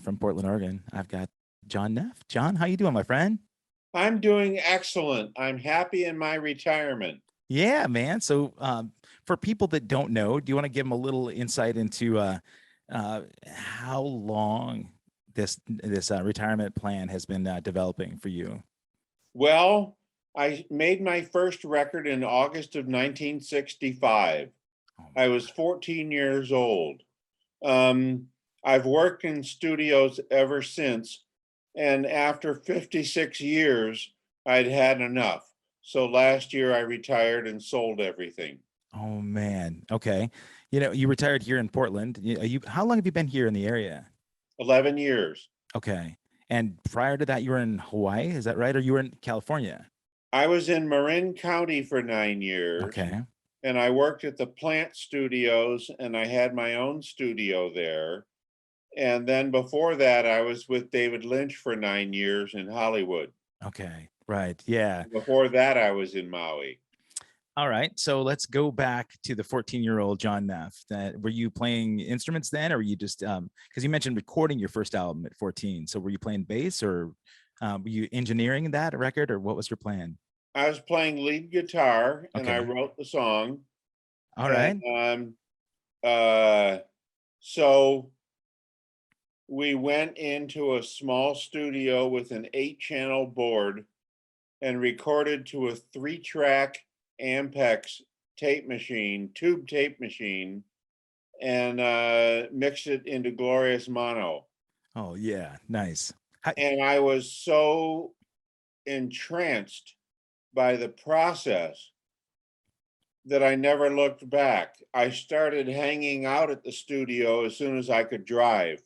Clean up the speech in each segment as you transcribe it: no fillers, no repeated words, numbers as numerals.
from Portland, Oregon. I've got John Neff. John, how you doing, my friend? I'm doing excellent. I'm happy in my retirement. Yeah, man. So, for people that don't know, do you want to give them a little insight into how long this retirement plan has been developing for you? Well, I made my first record in August of 1965. Oh I my was 14 years old. Um, I've worked in studios ever since, and after 56 years, I'd had enough. So last year I retired and sold everything. Oh man. Okay. You retired here in Portland. How long have you been here in the area? 11 years. Okay. And prior to that, you were in Hawaii, is that right? Or you were in California? I was in Marin County for 9 years. Okay. And I worked at the plant studios and I had my own studio there. And then before that, I was with David Lynch for 9 years in Hollywood. Okay. Right. Yeah. Before that, I was in Maui. All right. So let's go back to the 14-year-old John Neff. Were you playing instruments then, or were you just because you mentioned recording your first album at 14? So were you playing bass, or were you engineering that record, or what was your plan? I was playing lead guitar and I Okay. wrote the song. All And right. so we went into a small studio with an 8-channel board and recorded to a 3-track Ampex tape machine, tube tape machine, and mixed it into glorious mono. Oh yeah. Nice. And I was so entranced by the process that I never looked back. I started hanging out at the studio as soon as I could drive.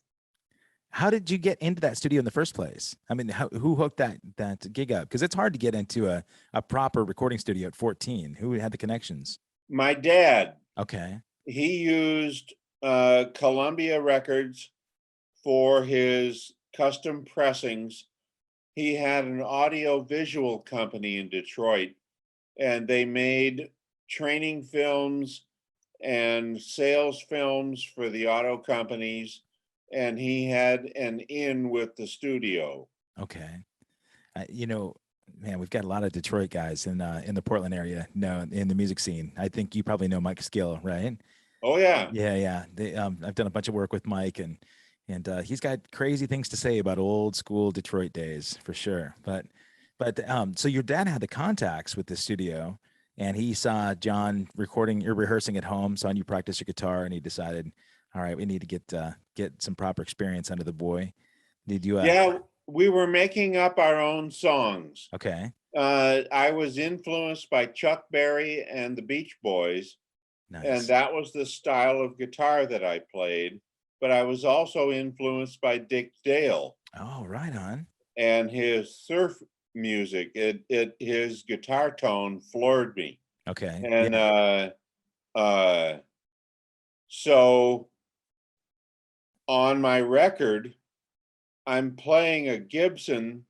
How did you get into that studio in the first place? I mean, who hooked that gig up? Because it's hard to get into a proper recording studio at 14. Who had the connections? My dad, Okay. he used Columbia Records for his custom pressings. He had an audio visual company in Detroit, and they made training films and sales films for the auto companies. And he had an in with the studio. Okay. You know, man, we've got a lot of Detroit guys in the Portland area. No, in the music scene. I think you probably know Mike Skill, right? Oh, yeah. Yeah, yeah. I've done a bunch of work with Mike, and he's got crazy things to say about old school Detroit days for sure. But so your dad had the contacts with the studio, and he saw John recording or rehearsing at home, saw you practice your guitar, and he decided, all right, we need to get some proper experience under the boy. Did you? Yeah, we were making up our own songs. Okay. I was influenced by Chuck Berry and the Beach Boys, and Nice. that was the style of guitar that I played. But I was also influenced by Dick Dale Oh, right on. and his surf music. His guitar tone floored me. Okay. And Yeah. uh, so on my record, I'm playing a Gibson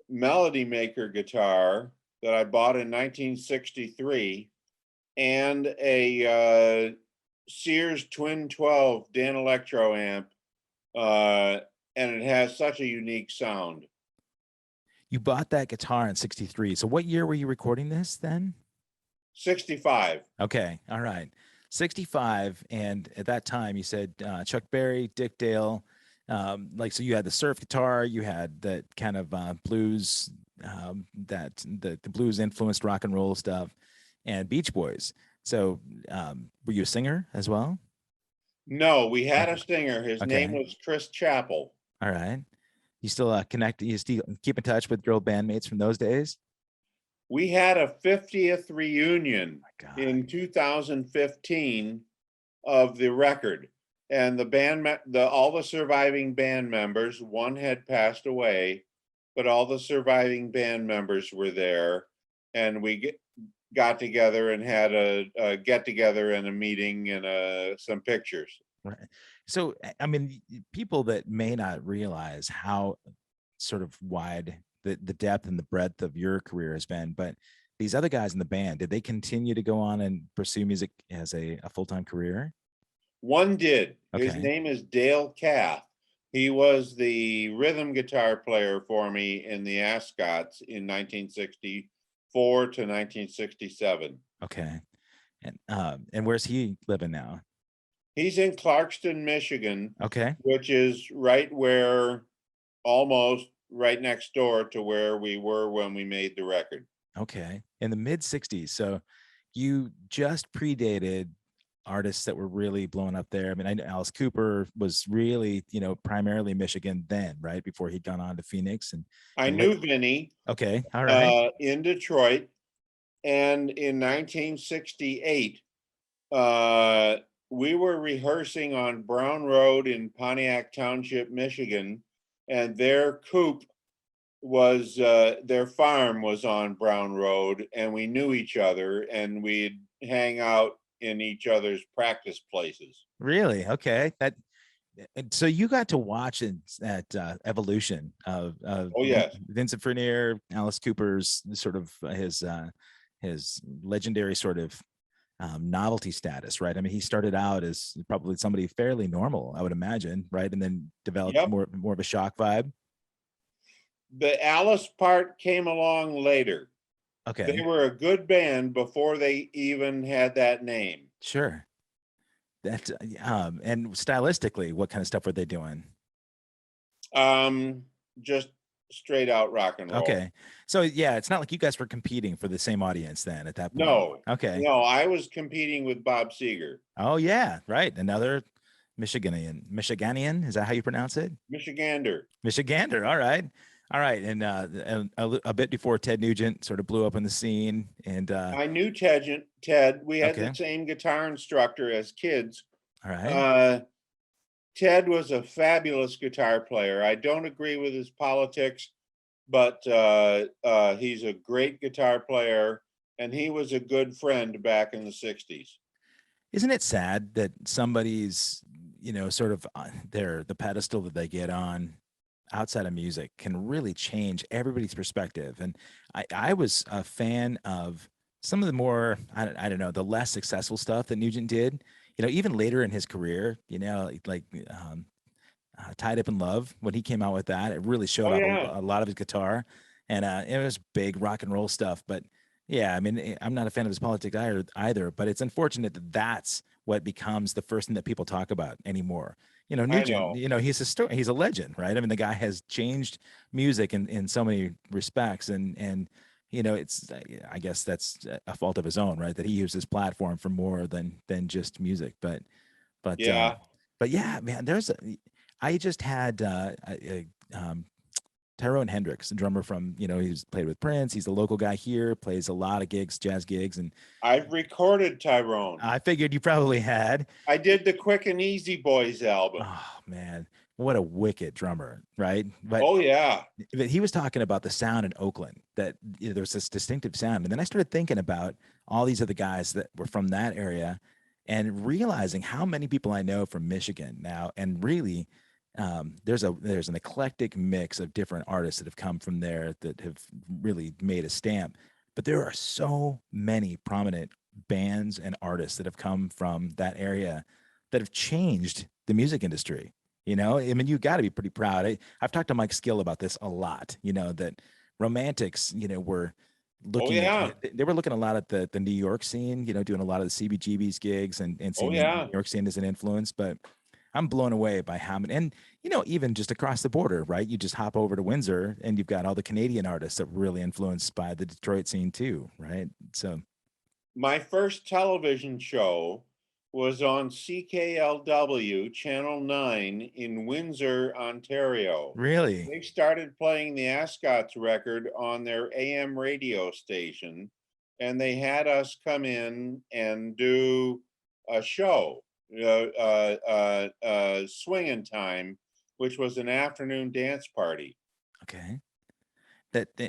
Melody Maker guitar that I bought in 1963 and a Sears Twin 12 Dan Electro amp, and it has such a unique sound. You bought that guitar in 63. So what year were you recording this then? 65. Okay. All right. 65. And at that time you said Chuck Berry, Dick Dale. So you had the surf guitar, you had that kind of blues, that the blues influenced rock and roll stuff, and Beach Boys. So were you a singer as well? No, we had a Okay. singer. His name Okay. was Chris Chappell. All right. You still connect, you still keep in touch with your old bandmates from those days? We had a 50th reunion My God. in 2015 of the record, and all the surviving band members, one had passed away, but all the surviving band members were there, and we got together and had a get together and a meeting and some pictures. Right. So, I mean, people that may not realize how sort of wide the depth and the breadth of your career has been, but these other guys in the band, did they continue to go on and pursue music as a full-time career? One did. His Okay. name is Dale Cath. He was the rhythm guitar player for me in the Ascots in 1964 to 1967. Okay. And where's he living now? He's in Clarkston, Michigan, Okay. which is right where, almost right next door to where we were when we made the record. Okay. In the mid 60s. So you just predated artists that were really blowing up there. I mean, I know Alice Cooper was really, primarily Michigan then, right? Before he'd gone on to Phoenix I and knew Vinny okay. All right. in Detroit, and in 1968, uh, we were rehearsing on Brown Road in Pontiac Township, Michigan, and their coop was their farm was on Brown Road, and we knew each other, and we'd hang out in each other's practice places. Really? Okay. And so you got to watch that evolution of Oh yes, Vincent Furnier, Alice Cooper's sort of his legendary sort of novelty status, right? I mean, he started out as probably somebody fairly normal, I would imagine, right? And then developed yep. more of a shock vibe. The Alice part came along later. They Okay, were a good band before they even had that name. sure. That and stylistically, what kind of stuff were they doing? Um, just straight out rock and roll. Okay, so yeah, it's not like you guys were competing for the same audience then at that point. No, Okay. no, I was competing with Bob Seger, Oh yeah, right. Another Michiganian. Is that how you pronounce it? Michigander. Michigander. All right. All right. And a bit before Ted Nugent sort of blew up in the scene. And I knew Ted. We had okay. the same guitar instructor as kids. All right. Uh, Ted was a fabulous guitar player. I don't agree with his politics, but he's a great guitar player, and he was a good friend back in the 60s. Isn't it sad that somebody's, sort of the pedestal that they get on outside of music can really change everybody's perspective? And I was a fan of some of the more, I don't know, the less successful stuff that Nugent did, even later in his career, like Tied Up in Love, when he came out with that, it really showed Oh off yeah, a lot of his guitar, and it was big rock and roll stuff. But yeah, I mean, I'm not a fan of his politics either, but it's unfortunate that that's what becomes the first thing that people talk about anymore. I Nugent, know. he's a legend, right? I mean, the guy has changed music in so many respects, and it's, I guess that's a fault of his own, right? That he used his platform for more than just music. But Yeah. but yeah, man, I just had Tyrone Hendricks, a drummer from, he's played with Prince. He's a local guy here, plays a lot of gigs, jazz gigs. And I've recorded Tyrone. I figured you probably had. I did the Quick and Easy Boys album. Oh, man, what a wicked drummer, right? But, Oh yeah. but he was talking about the sound in Oakland, that there's this distinctive sound. And then I started thinking about all these other guys that were from that area and realizing how many people I know from Michigan now. And really, there's an eclectic mix of different artists that have come from there that have really made a stamp. But there are so many prominent bands and artists that have come from that area that have changed the music industry. I mean, you got to be pretty proud. I've talked to Mike Skill about this a lot. That Romantics, were Oh looking yeah. they were looking a lot at the New York scene, doing a lot of the CBGB's gigs and Oh seeing the New yeah. York scene as an influence. But I'm blown away by how many, and even just across the border, right? You just hop over to Windsor and you've got all the Canadian artists that were really influenced by the Detroit scene too, right? So My first television show was on CKLW Channel 9 in Windsor, Ontario. really, They started playing the Ascots record on their AM radio station, and they had us come in and do a show, Swinging Time, which was an afternoon dance party. okay.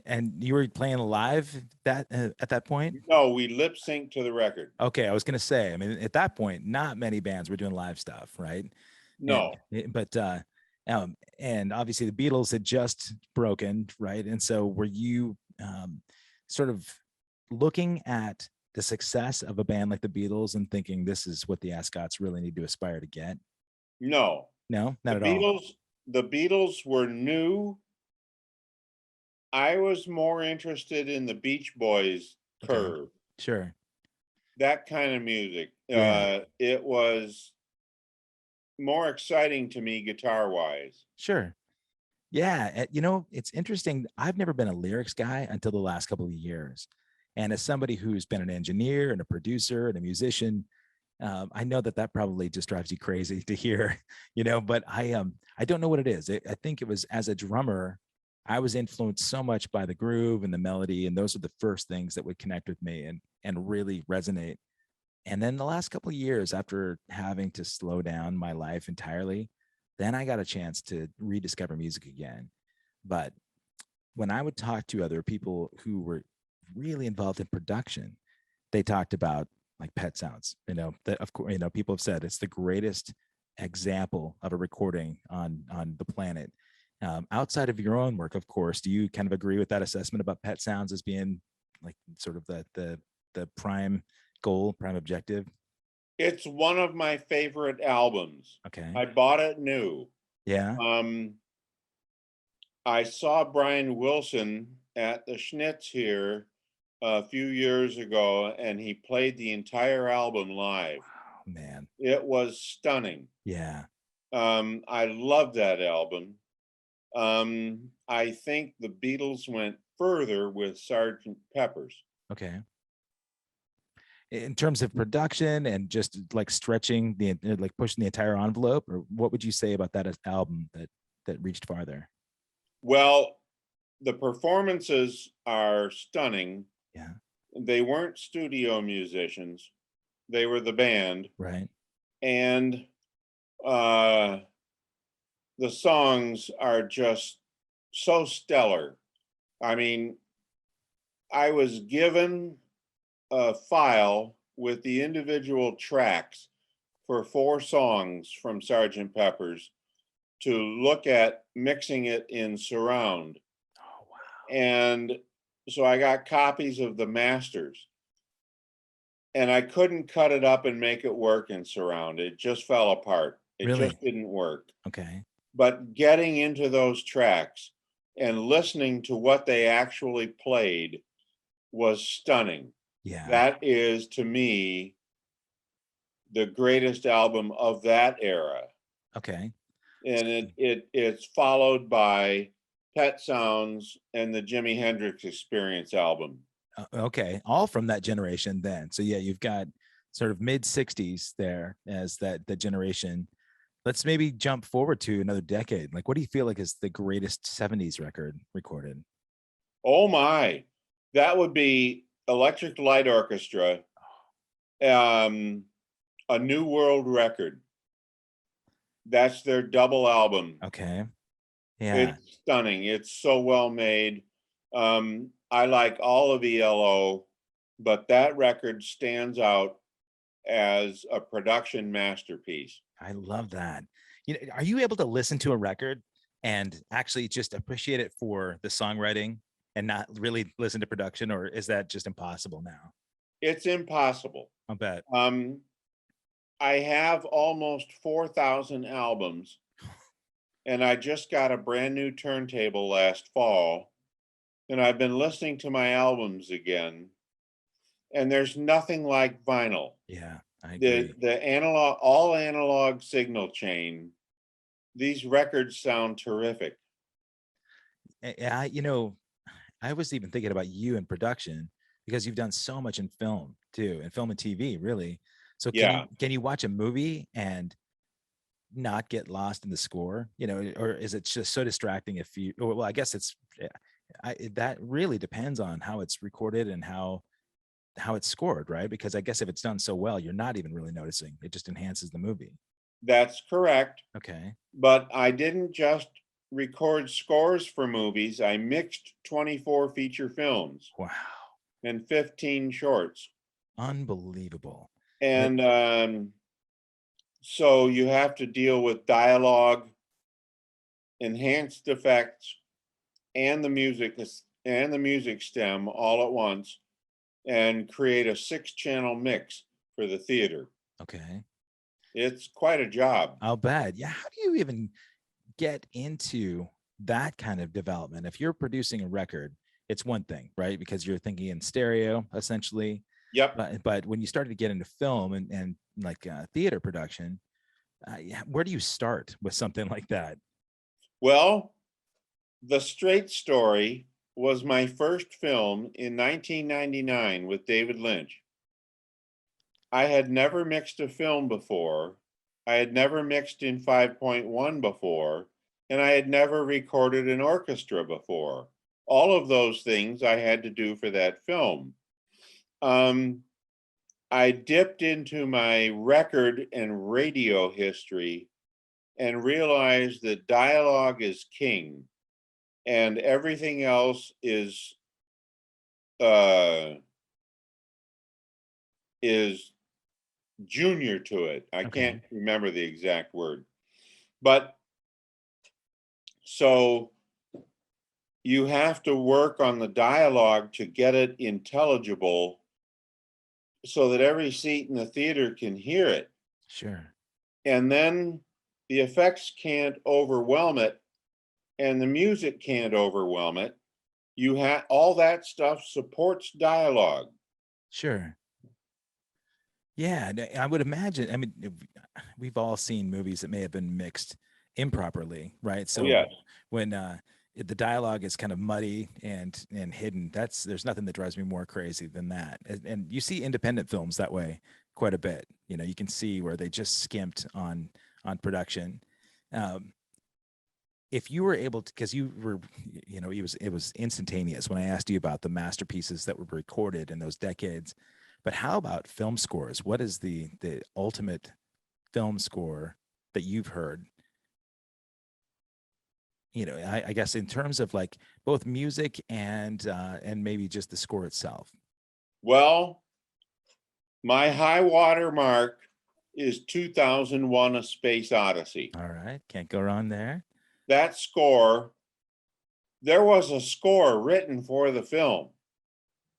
And you were playing live at that point? No, we lip synced to the record. Okay, I was gonna say, I mean, at that point, not many bands were doing live stuff, right? And No, and obviously the Beatles had just broken, right? And so were you sort of looking at the success of a band like the Beatles and thinking this is what the Ascots really need to aspire to get? no. No, not The at all. Beatles the Beatles were new. I was more interested in the Beach Boys Okay. curve, Sure. that kind of music. Yeah. It was more exciting to me guitar wise. Sure. Yeah. You know, it's interesting. I've never been a lyrics guy until the last couple of years. And as somebody who's been an engineer and a producer and a musician, I know that that probably just drives you crazy to hear, you know, but I don't know what it is. I think it was as a drummer, I was influenced so much by the groove and the melody, and those are the first things that would connect with me and really resonate. And then the last couple of years, after having to slow down my life entirely, then I got a chance to rediscover music again. But when I would talk to other people who were really involved in production, they talked about like Pet Sounds, you know, that of course, you know, people have said it's the greatest example of a recording on the planet. Outside of your own work, of course, do you kind of agree with that assessment about Pet Sounds as being like sort of the prime goal, prime objective? It's one of my favorite albums. Okay. I bought it new. Yeah. Um, I saw Brian Wilson at the Schnitz here a few years ago, and he played the entire album live. Oh, man. It was stunning. Yeah. I love that album. I think the Beatles went further with Sergeant Pepper's. Okay. In terms of production and just like stretching like pushing the entire envelope, or what would you say about that as album that reached farther? Well, the performances are stunning. Yeah. They weren't studio musicians, they were the band. Right. And uh, the songs are just so stellar. I mean, I was given a file with the individual tracks for 4 songs from Sergeant Pepper's to look at mixing it in surround. Oh, wow. And so I got copies of the masters, and I couldn't cut it up and make it work in surround. It just fell apart. It Really? just didn't work. Okay. But getting into those tracks and listening to what they actually played was stunning. Yeah. That is, to me, the greatest album of that era. Okay. And it's followed by Pet Sounds and the Jimi Hendrix Experience album. Okay. All from that generation then. So yeah, you've got sort of mid 60s there as that generation. Let's maybe jump forward to another decade. Like, what do you feel like is the greatest 70s record recorded? Oh my, that would be Electric Light Orchestra, A New World Record. That's their double album. Okay. Yeah. It's stunning. It's so well made. I like all of ELO, but that record stands out as a production masterpiece. I love that. You know, are you able to listen to a record and actually just appreciate it for the songwriting and not really listen to production, or is that just impossible now? It's impossible. I'll bet. I have almost 4,000 albums, and I just got a brand new turntable last fall, and I've been listening to my albums again, and there's nothing like vinyl. Yeah, I agree. The analog, all analog signal chain, these records sound terrific. You know, I was even thinking about you in production because you've done so much in film too, and film and TV, really. So Yeah, can you watch a movie and not get lost in the score, you know, or is it just so distracting if you, well, I guess it's, that really depends on how it's recorded and how it's scored, right? Because I guess if it's done so well, you're not even really noticing. It just enhances the movie. that's correct. Okay. But I didn't just record scores for movies, I mixed 24 feature films Wow. and 15 shorts. Unbelievable. And so you have to deal with dialogue, enhanced effects, and the music stem all at once, and create a 6-channel mix for the theater. Okay. It's quite a job. I'll bet. Yeah. How do you even get into that kind of development, if you're producing a record, it's one thing, right? Because you're thinking in stereo essentially. Yep. But when you started to get into film and like theater production, where do you start with something like that? Well, The Straight Story was my first film in 1999 with David Lynch. I had never mixed a film before. I had never mixed in 5.1 before, and I had never recorded an orchestra before. All of those things I had to do for that film. I dipped into my record and radio history and realized that dialogue is king and everything else is junior to it. I can't remember the exact word. But so you have to work on the dialogue to get it intelligible so that every seat in the theater can hear it. Sure. And then the effects can't overwhelm it and the music can't overwhelm it. You have all that stuff supports dialogue. Sure. Yeah, I would imagine. I mean, we've all seen movies that may have been mixed improperly, right? So yes. when the dialogue is kind of muddy and hidden, there's nothing that drives me more crazy than that. And you see independent films that way quite a bit. You know, you can see where they just skimped on production. If you were able to, because you were, you know, it was instantaneous when I asked you about the masterpieces that were recorded in those decades. But how about film scores? What is the ultimate film score that you've heard? You know, I guess in terms of like both music and maybe just the score itself. Well, my high water mark is 2001: A Space Odyssey. All right, can't go wrong there. That score, there was a score written for the film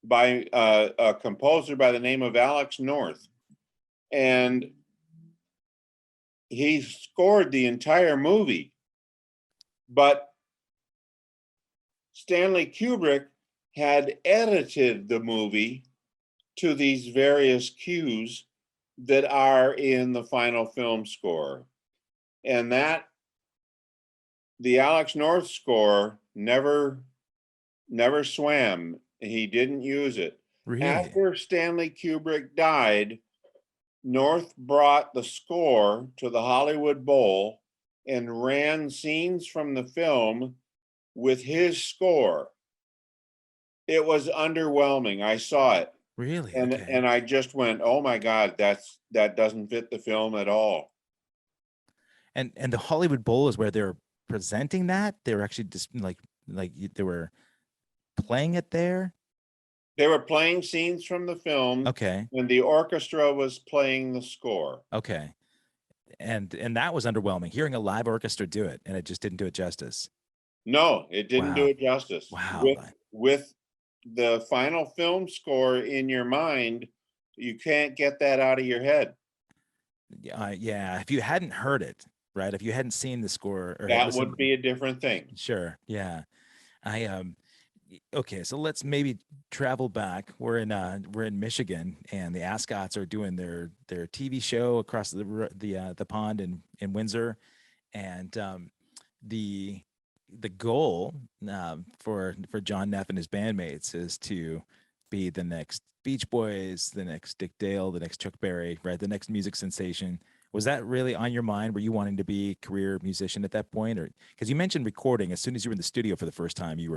by a composer by the name of Alex North. And he scored the entire movie. But Stanley Kubrick had edited the movie to these various cues that are in the final film score. And that the Alex North score never swam. He didn't use it. Really? After Stanley Kubrick died, North brought the score to the Hollywood Bowl and ran scenes from the film with his score. It was underwhelming. I saw it. Really? And Okay. and I just went, oh my God, that doesn't fit the film at all. And the Hollywood Bowl is where they're presenting that? They were actually just like they were playing it there? They were playing scenes from the film. Okay. And the orchestra was playing the score. Okay. And that was underwhelming. Hearing a live orchestra do it, and it just didn't do it justice. No, it didn't do Wow. it justice. Wow. With the final film score in your mind, you can't get that out of your head. Yeah. If you hadn't heard it, right? If you hadn't seen the score, or That would be a different thing. Sure. Yeah. Okay, so let's maybe travel back. We're in Michigan, and the Ascots are doing their TV show across the pond in Windsor, and the goal for John Neff and his bandmates is to be the next Beach Boys, the next Dick Dale, the next Chuck Berry, right? The next music sensation. Was that really on your mind? Were you wanting to be a career musician at that point? Or because you mentioned recording, as soon as you were in the studio for the first time, you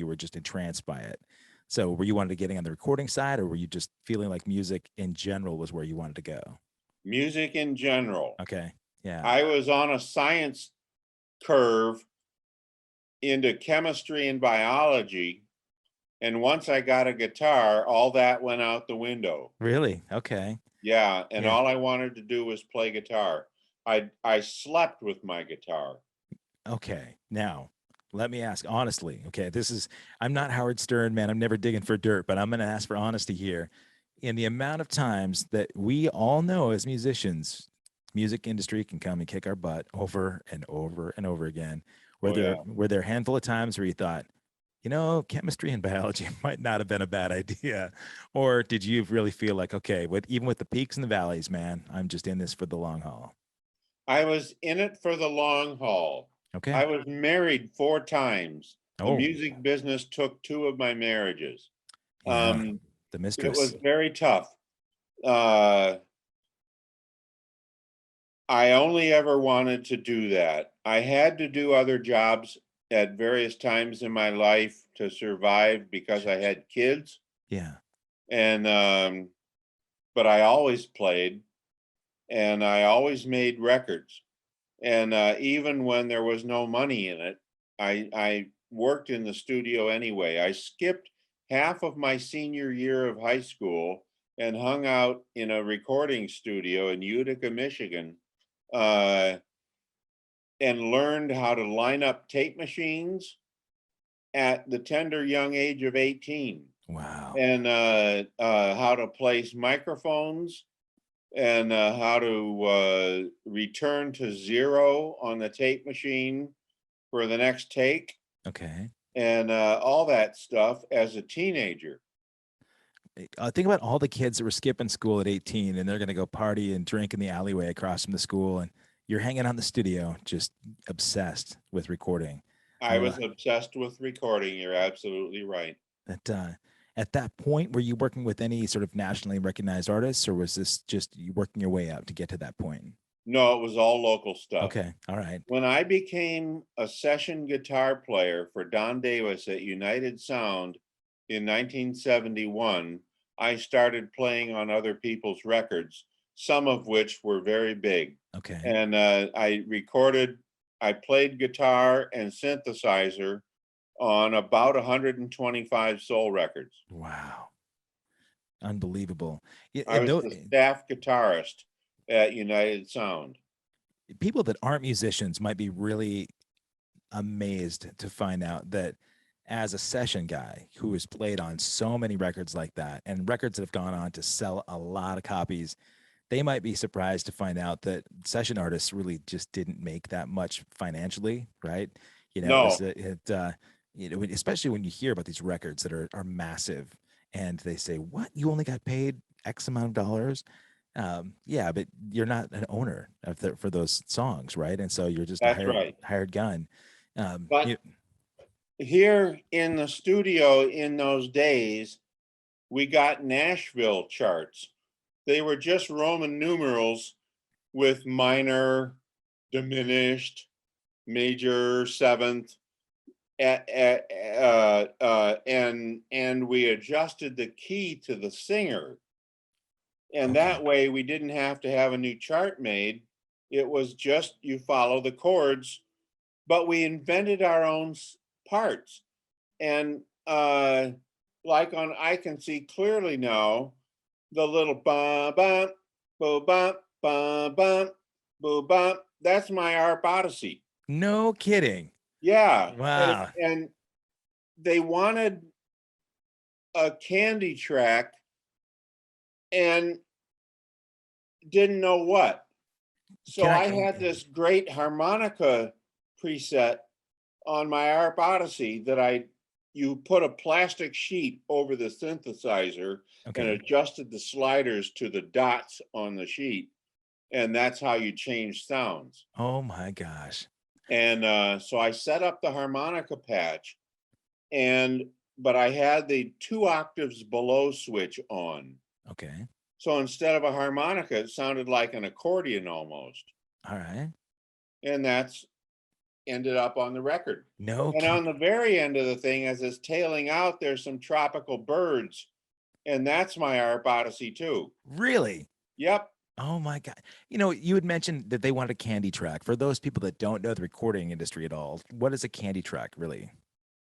were just entranced by it. So were you wanting to getting on the recording side, or were you just feeling like music in general was where you wanted to go? Music in general. Okay. Yeah. I was on a science curve into chemistry and biology. And once I got a guitar, all that went out the window. Really? Okay. Yeah. And all I wanted to do was play guitar. I slept with my guitar. Okay. Now, let me ask honestly. Okay. I'm not Howard Stern, man. I'm never digging for dirt, but I'm going to ask for honesty here. In the amount of times that we all know as musicians, music industry can come and kick our butt over and over and over again. Oh yeah. Were there a handful of times where you thought, chemistry and biology might not have been a bad idea, or did you really feel like, okay, even with the peaks and the valleys, man, I'm just in this for the long haul? I was in it for the long haul. Okay. I was married 4 times. The Oh, music business took 2 of my marriages. yeah, the It was mistress. very tough. Uh, I only ever wanted to do that. I had to do other jobs at various times in my life to survive because I had kids, Yeah. and but I always played and I always made records. And even when there was no money in it, I worked in the studio anyway. I skipped half of my senior year of high school and hung out in a recording studio in Utica, Michigan, uh, and learned how to line up tape machines at the tender young age of 18, Wow. and how to place microphones, and how to return to 0 on the tape machine for the next take, Okay. and all that stuff as a teenager. Think about all the kids that were skipping school at 18 and they're going to go party and drink in the alleyway across from the school. And you're hanging out in the studio, just obsessed with recording. I was obsessed with recording. You're absolutely right. At that point, were you working with any sort of nationally recognized artists, or was this just you working your way up to get to that point? No, it was all local stuff. Okay. All right. When I became a session guitar player for Don Davis at United Sound in 1971, I started playing on other people's records, some of which were very big. Okay. And I played guitar and synthesizer on about 125 soul records. Wow. Unbelievable. I was the staff guitarist at United Sound. People that aren't musicians might be really amazed to find out that as a session guy who has played on so many records like that and records that have gone on to sell a lot of copies, they might be surprised to find out that session artists really just didn't make that much financially, right? No. Especially when you hear about these records that are massive and they say, what, you only got paid X amount of dollars? Yeah, but you're not an owner for those songs, right? And so you're just That's a right. hired gun. But here in the studio in those days, we got Nashville charts. They were just Roman numerals with minor, diminished, major, seventh, and we adjusted the key to the singer, and that way we didn't have to have a new chart made. It was just you follow the chords, but we invented our own parts. And like on I Can See Clearly Now, the little bum bum bum bum bum bum bum bum, that's my Arp Odyssey. No kidding. Yeah. Wow. And they wanted a candy track and didn't know what. So I had this great harmonica preset on my Arp Odyssey that you put a plastic sheet over the synthesizer and adjusted the sliders to the dots on the sheet. And that's how you change sounds. Oh my gosh. And so I set up the harmonica patch, but I had the 2 octaves below switch on. Okay. So instead of a harmonica, it sounded like an accordion almost. All right. And that's ended up on the record. No. And on the very end of the thing, as it's tailing out, there's some tropical birds. And that's my Arp Odyssey too. Really? Yep. Oh my God. You had mentioned that they wanted a candy track. For those people that don't know the recording industry at all, what is a candy track really?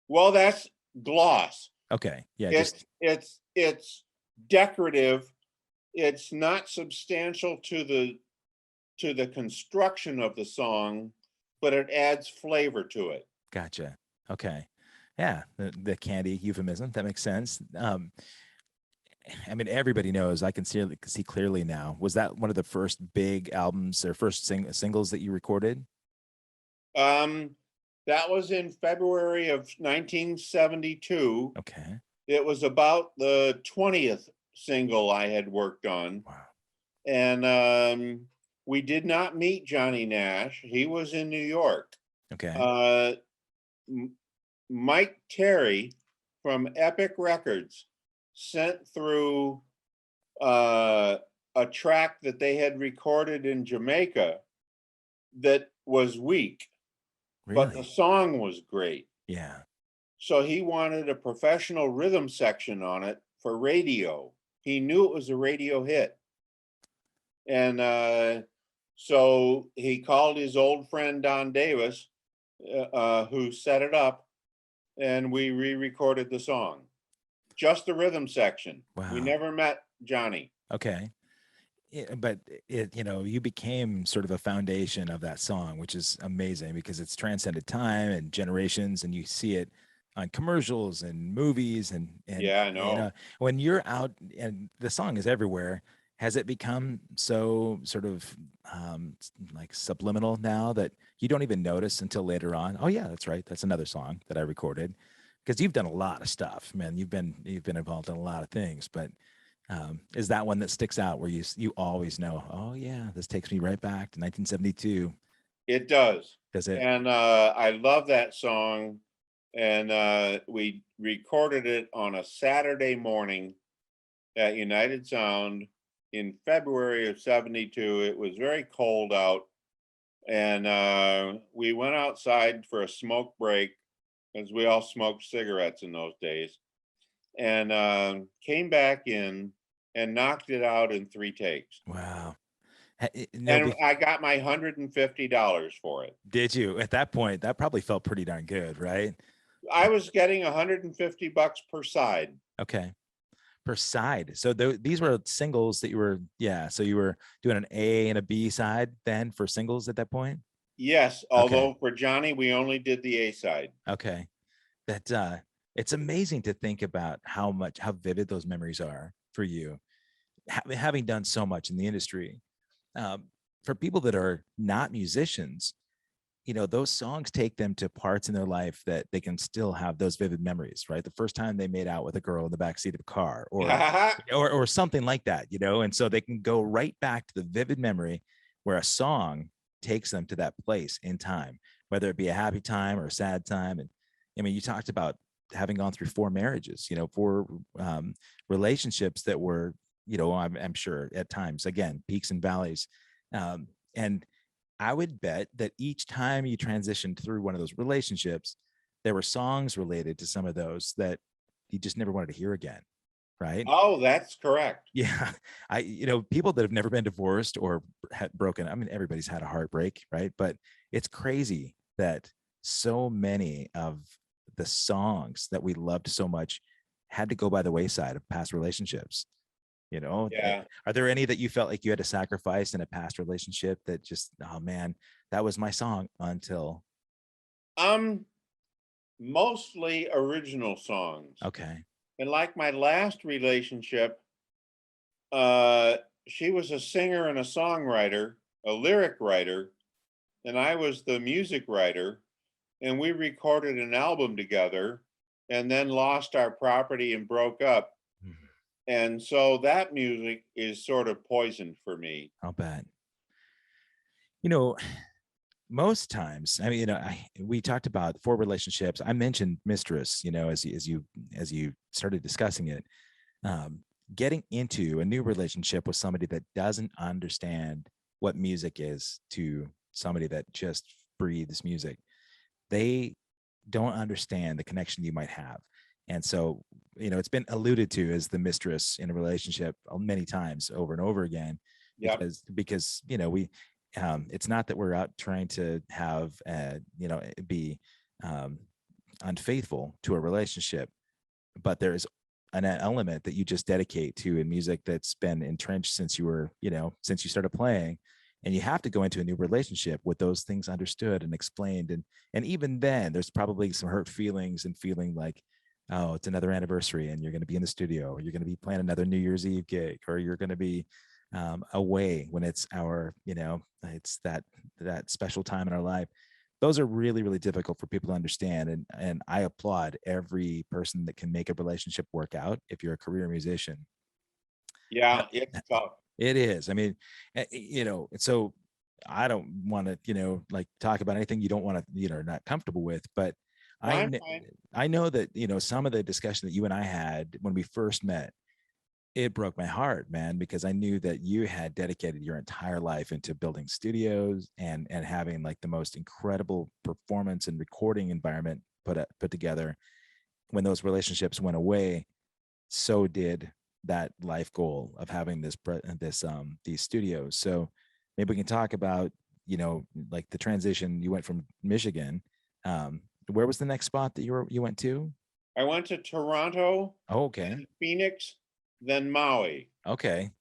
Well, that's gloss. Okay. Yeah. It's decorative. It's not substantial to the construction of the song, but it adds flavor to it. Gotcha. Okay. Yeah. The candy euphemism. That makes sense. I mean, everybody knows. I can see clearly now. Was that one of the first big albums or first singles that you recorded? Um, that was in February of 1972. Okay. It was about the 20th single I had worked on. Wow. And we did not meet Johnny Nash. He was in New York. Okay. Uh, Mike Terry from Epic Records sent through a track that they had recorded in Jamaica that was weak, but the Really? song was great. Yeah. So he wanted a professional rhythm section on it for radio. He knew it was a radio hit. And so he called his old friend Don Davis, who set it up, and we re-recorded the song. Just the rhythm section. We Wow. never met Johnny. Okay. But you became sort of a foundation of that song, which is amazing because it's transcended time and generations, and you see it on commercials and movies and Yeah, I know. when you're out and the song is everywhere. Has it become so sort of like subliminal now that you don't even notice until later on? Oh yeah, that's right. That's another song that I recorded. Because you've done a lot of stuff, man. You've been involved in a lot of things, but is that one that sticks out where you always know, oh yeah, this takes me right back to 1972? It does. Does it? And I love that song. And we recorded it on a Saturday morning at United Sound in February of 72. It was very cold out. And we went outside for a smoke break, as we all smoked cigarettes in those days, and came back in and knocked it out in 3 takes. Wow. And I got my $150 for it. Did you? At that point, that probably felt pretty darn good, right? I was getting $150 per side. Okay. Per side. So these were singles that you were, yeah. So you were doing an A and a B side then for singles at that point? Yes, Okay. although for Johnny, we only did the A side. Okay. That it's amazing to think about how vivid those memories are for you, having done so much in the industry. For people that are not musicians, those songs take them to parts in their life that they can still have those vivid memories, right? The first time they made out with a girl in the backseat of a car or something like that, and so they can go right back to the vivid memory where a song takes them to that place in time, whether it be a happy time or a sad time. And I mean, you talked about having gone through 4 marriages, 4 relationships that were, I'm sure at times, again, peaks and valleys. And I would bet that each time you transitioned through one of those relationships, there were songs related to some of those that you just never wanted to hear again. Right. Oh, that's correct. Yeah. People that have never been divorced or had broken, I mean, everybody's had a heartbreak, right? But it's crazy that so many of the songs that we loved so much had to go by the wayside of past relationships. Yeah. Are there any that you felt like you had to sacrifice in a past relationship that just, oh man, that was my song until? Mostly original songs. Okay. And like my last relationship, she was a singer and a songwriter, a lyric writer, and I was the music writer. And we recorded an album together and then lost our property and broke up. Mhm. And so that music is sort of poisoned for me. I'll bet. Most times, I mean, we talked about 4 relationships. I mentioned mistress, as you started discussing it. Getting into a new relationship with somebody that doesn't understand what music is to somebody that just breathes music, they don't understand the connection you might have. And so, it's been alluded to as the mistress in a relationship many times over and over again, Yep. because we it's not that we're out trying to have be unfaithful to a relationship, but there is an element that you just dedicate to in music that's been entrenched since since you started playing, and you have to go into a new relationship with those things understood and explained. And even then there's probably some hurt feelings and feeling like oh, it's another anniversary and you're going to be in the studio, or you're going to be playing another New Year's Eve gig, or you're going to be away when it's our, it's that special time in our life. Those are really, really difficult for people to understand. And I applaud every person that can make a relationship work out if you're a career musician. Yeah, it's tough. It is. I mean, so I don't want to, like talk about anything you don't want to, not comfortable with, but I, I'm kn- fine. I know that, some of the discussion that you and I had when we first met, it broke my heart, man, because I knew that you had dedicated your entire life into building studios and having like the most incredible performance and recording environment put together. When those relationships went away, so did that life goal of having these studios. So maybe we can talk about, like the transition. You went from Michigan. Where was the next spot that you went to? I went to Toronto, Oh, okay. then Phoenix, then Maui. Okay.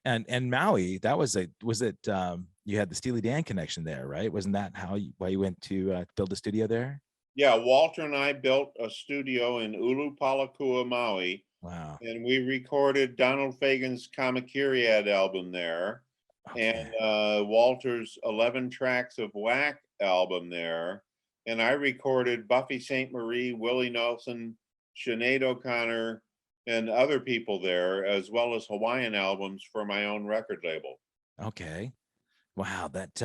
And Maui, that was it you had the Steely Dan connection there, right? Wasn't that why you went to build a studio there? Yeah, Walter and I built a studio in Ulupalakua, Maui, Wow. and we recorded Donald Fagen's Kamakiriad album there, and Okay. Walter's 11 tracks of Whack album there. And I recorded Buffy St. Marie, Willie Nelson, Sinead O'Connor, and other people there, as well as Hawaiian albums for my own record label. Okay. Wow, let's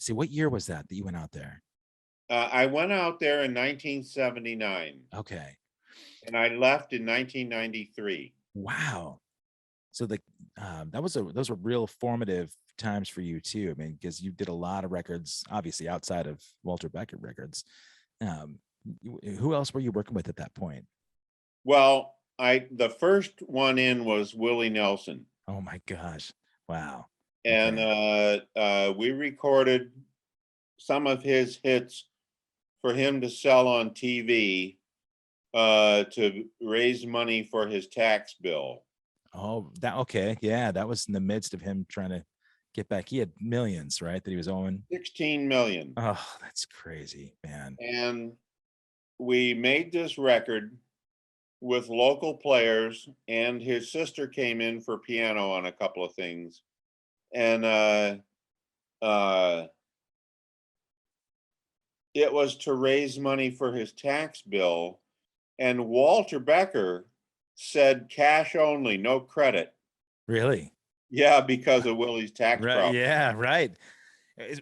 see, what year was that you went out there? I went out there in 1979, Okay. and I left in 1993. Wow. So those were real formative times for you too. I mean, because you did a lot of records, obviously outside of Walter Beckett records. Um, who else were you working with at that point? Well, the first one in was Willie Nelson, Oh my gosh. Wow. and Okay. we recorded some of his hits for him to sell on TV to raise money for his tax bill. Oh, okay. Yeah, that was in the midst of him trying to get back. He had millions, right? That he was owing. 16 million. Oh, that's crazy, man. And we made this record with local players, and his sister came in for piano on a couple of things. And uh, it was to raise money for his tax bill. And Walter Becker said cash only, no credit. Really? Yeah, because of Willie's tax Right. problem. Yeah, right.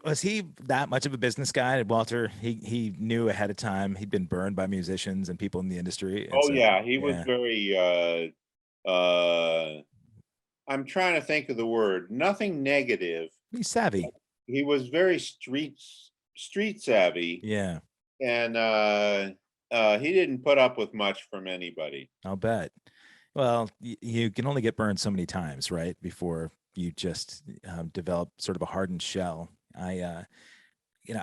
Was he that much of a business guy, Walter? He knew ahead of time. He'd been burned by musicians and people in the industry, and Oh so yeah, he was yeah, very I'm trying to think of the word. Nothing negative. he's savvy. He was very street savvy, Yeah, and he didn't put up with much from anybody. I'll bet. Well, you can only get burned so many times, right? Before you just develop sort of a hardened shell. I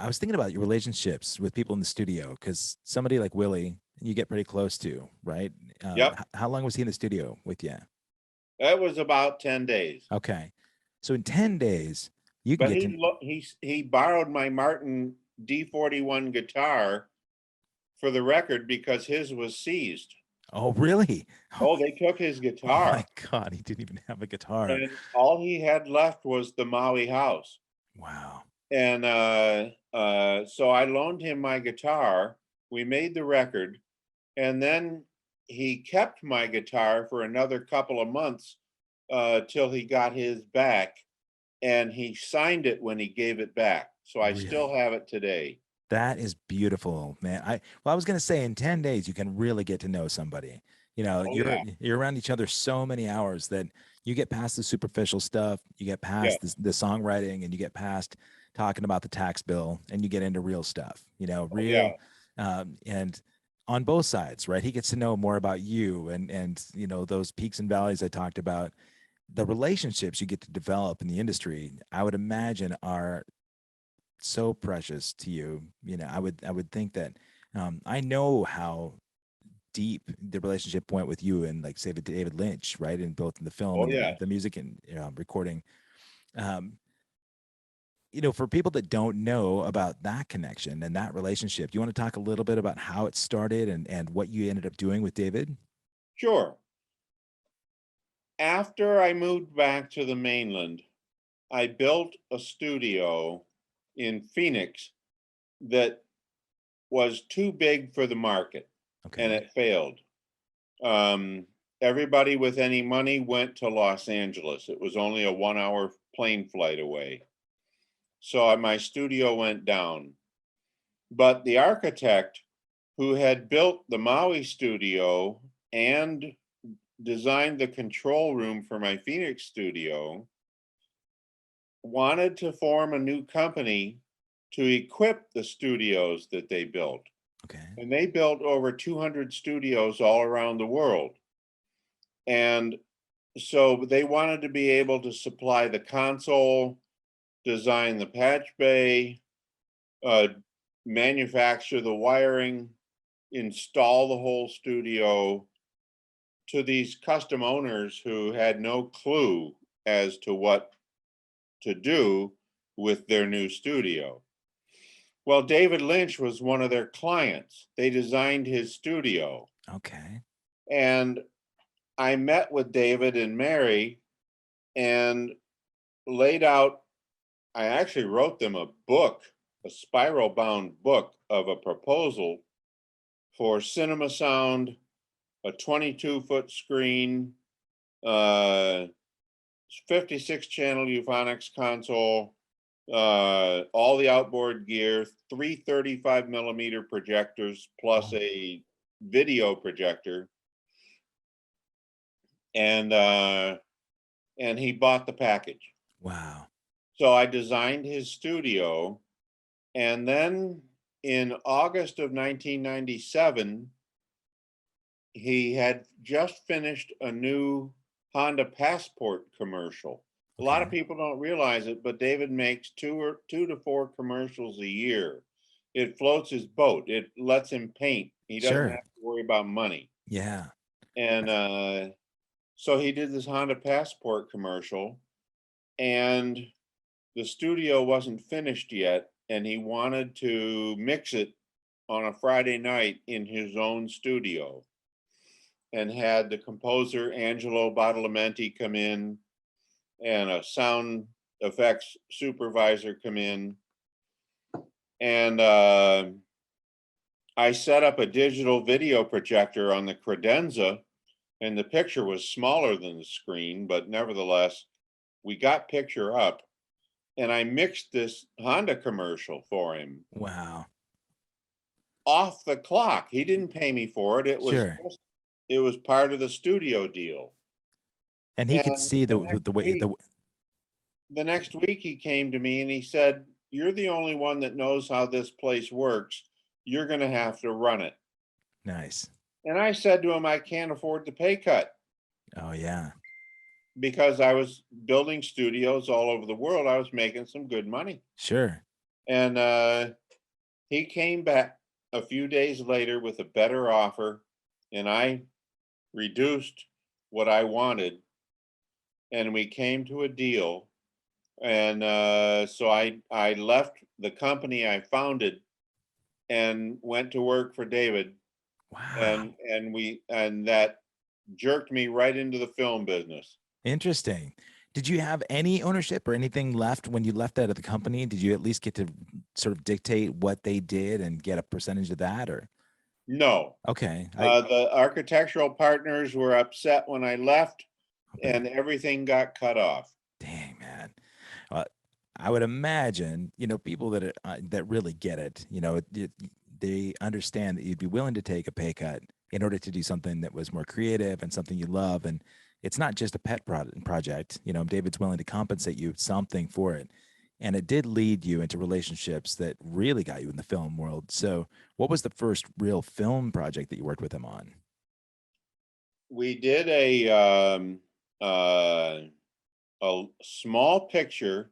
was thinking about your relationships with people in the studio, because somebody like Willie, you get pretty close to, right? Yep, How long was he in the studio with you? that was about 10 days. Okay, so in 10 days, you can But get to. he borrowed my Martin D41 guitar for the record because his was seized. Oh, really? Oh Oh, they took his my guitar, God, he didn't even have a guitar. and all he had left was the Maui house. Wow. And so I loaned him my guitar. We made the record, and then he kept my guitar for another couple of months till he got his back, and he signed it when he gave it back. So I still Really? have it today. That is beautiful, man. I was gonna say in 10 days you can really get to know somebody. Oh You're yeah, you're around each other so many hours that you get past the superficial stuff, you get yeah, past the songwriting, and you get past talking about the tax bill, and you get into real stuff, oh yeah, real and on both sides, right? He gets to know more about you, and those peaks and valleys I talked about. The relationships you get to develop in the industry, I would imagine, are so precious to you. I would think that I know how deep the relationship went with you and, like, say, the David Lynch, right? In both in the film oh and yeah. the music and recording. Um, for people that don't know about that connection and that relationship, do you want to talk a little bit about how it started and what you ended up doing with David? Sure. After I moved back to the mainland, I built a studio in Phoenix that was too big for the market, and Okay. it failed. Um, Everybody with any money went to Los Angeles. It was only a 1 hour plane flight away. So my studio went down. But the architect who had built the Maui studio and designed the control room for my Phoenix studio wanted to form a new company to equip the studios that they built. Okay. And they built over 200 studios all around the world. And so they wanted to be able to supply the console, design the patch bay, uh, manufacture the wiring, install the whole studio to these custom owners who had no clue as to what to do with their new studio. Well, David Lynch was one of their clients. They designed his studio. Okay. And I met with David and Mary and laid out, I actually wrote them a book, a spiral bound book of a proposal for cinema sound, a 22-foot screen, 56 channel euphonics console, all the outboard gear, three 35 millimeter projectors plus Oh, a video projector, and he bought the package. wow. So I designed his studio, and then in August of 1997, he had just finished a new Honda Passport commercial. A lot of Okay. people don't realize it, but David makes two to four commercials a year. It floats his boat. It lets him paint. He doesn't Sure. have to worry about money. Yeah. And so he did this Honda Passport commercial, and the studio wasn't finished yet, and he wanted to mix it on a Friday night in his own studio, and had the composer Angelo Badalamenti come in and a sound effects supervisor come in. And I set up a digital video projector on the credenza, and the picture was smaller than the screen, but nevertheless, we got picture up. And I mixed this Honda commercial for him Wow. off the clock. He didn't pay me for it. Sure. It was part of the studio deal. And he could And see the way the the next week he came to me and he said, "You're the only one that knows how this place works. You're going to have to run it." nice. And I said to him, "I can't afford the pay cut," Oh yeah. because I was building studios all over the world. I was making some good money. Sure. And he came back a few days later with a better offer, and I reduced what I wanted, and we came to a deal. And so I left the company I founded and went to work for David, Wow. and that jerked me right into the film business. Interesting. Did you have any ownership or anything left when you left out of the company? Did you at least get to sort of dictate what they did and get a percentage of that or No, okay. I the architectural partners were upset when I left, okay. and everything got cut off. Dang, man. Uh, I would imagine, people that really get it, they understand that you'd be willing to take a pay cut in order to do something that was more creative and something you love. And it's not just a project. David's willing to compensate you something for it. And it did lead you into relationships that really got you in the film world. So, what was the first real film project that you worked with him on? We did a small picture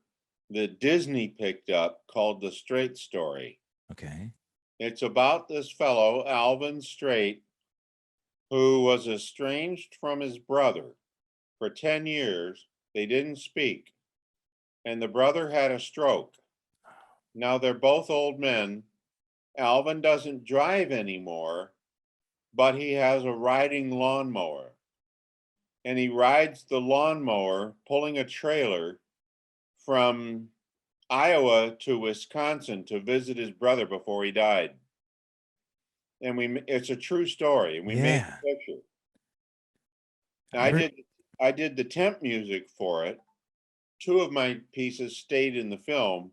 that Disney picked up called The Straight Story. Okay. It's about this fellow, Alvin Straight, who was estranged from his brother for 10 years. They didn't speak, and the brother had a stroke. Now they're both old men. Alvin doesn't drive anymore, but he has a riding lawnmower. And he rides the lawnmower pulling a trailer from Iowa to Wisconsin to visit his brother before he died. And it's a true story. And we made Yeah. the picture. I heard, I did the temp music for it. Two of my pieces stayed in the film,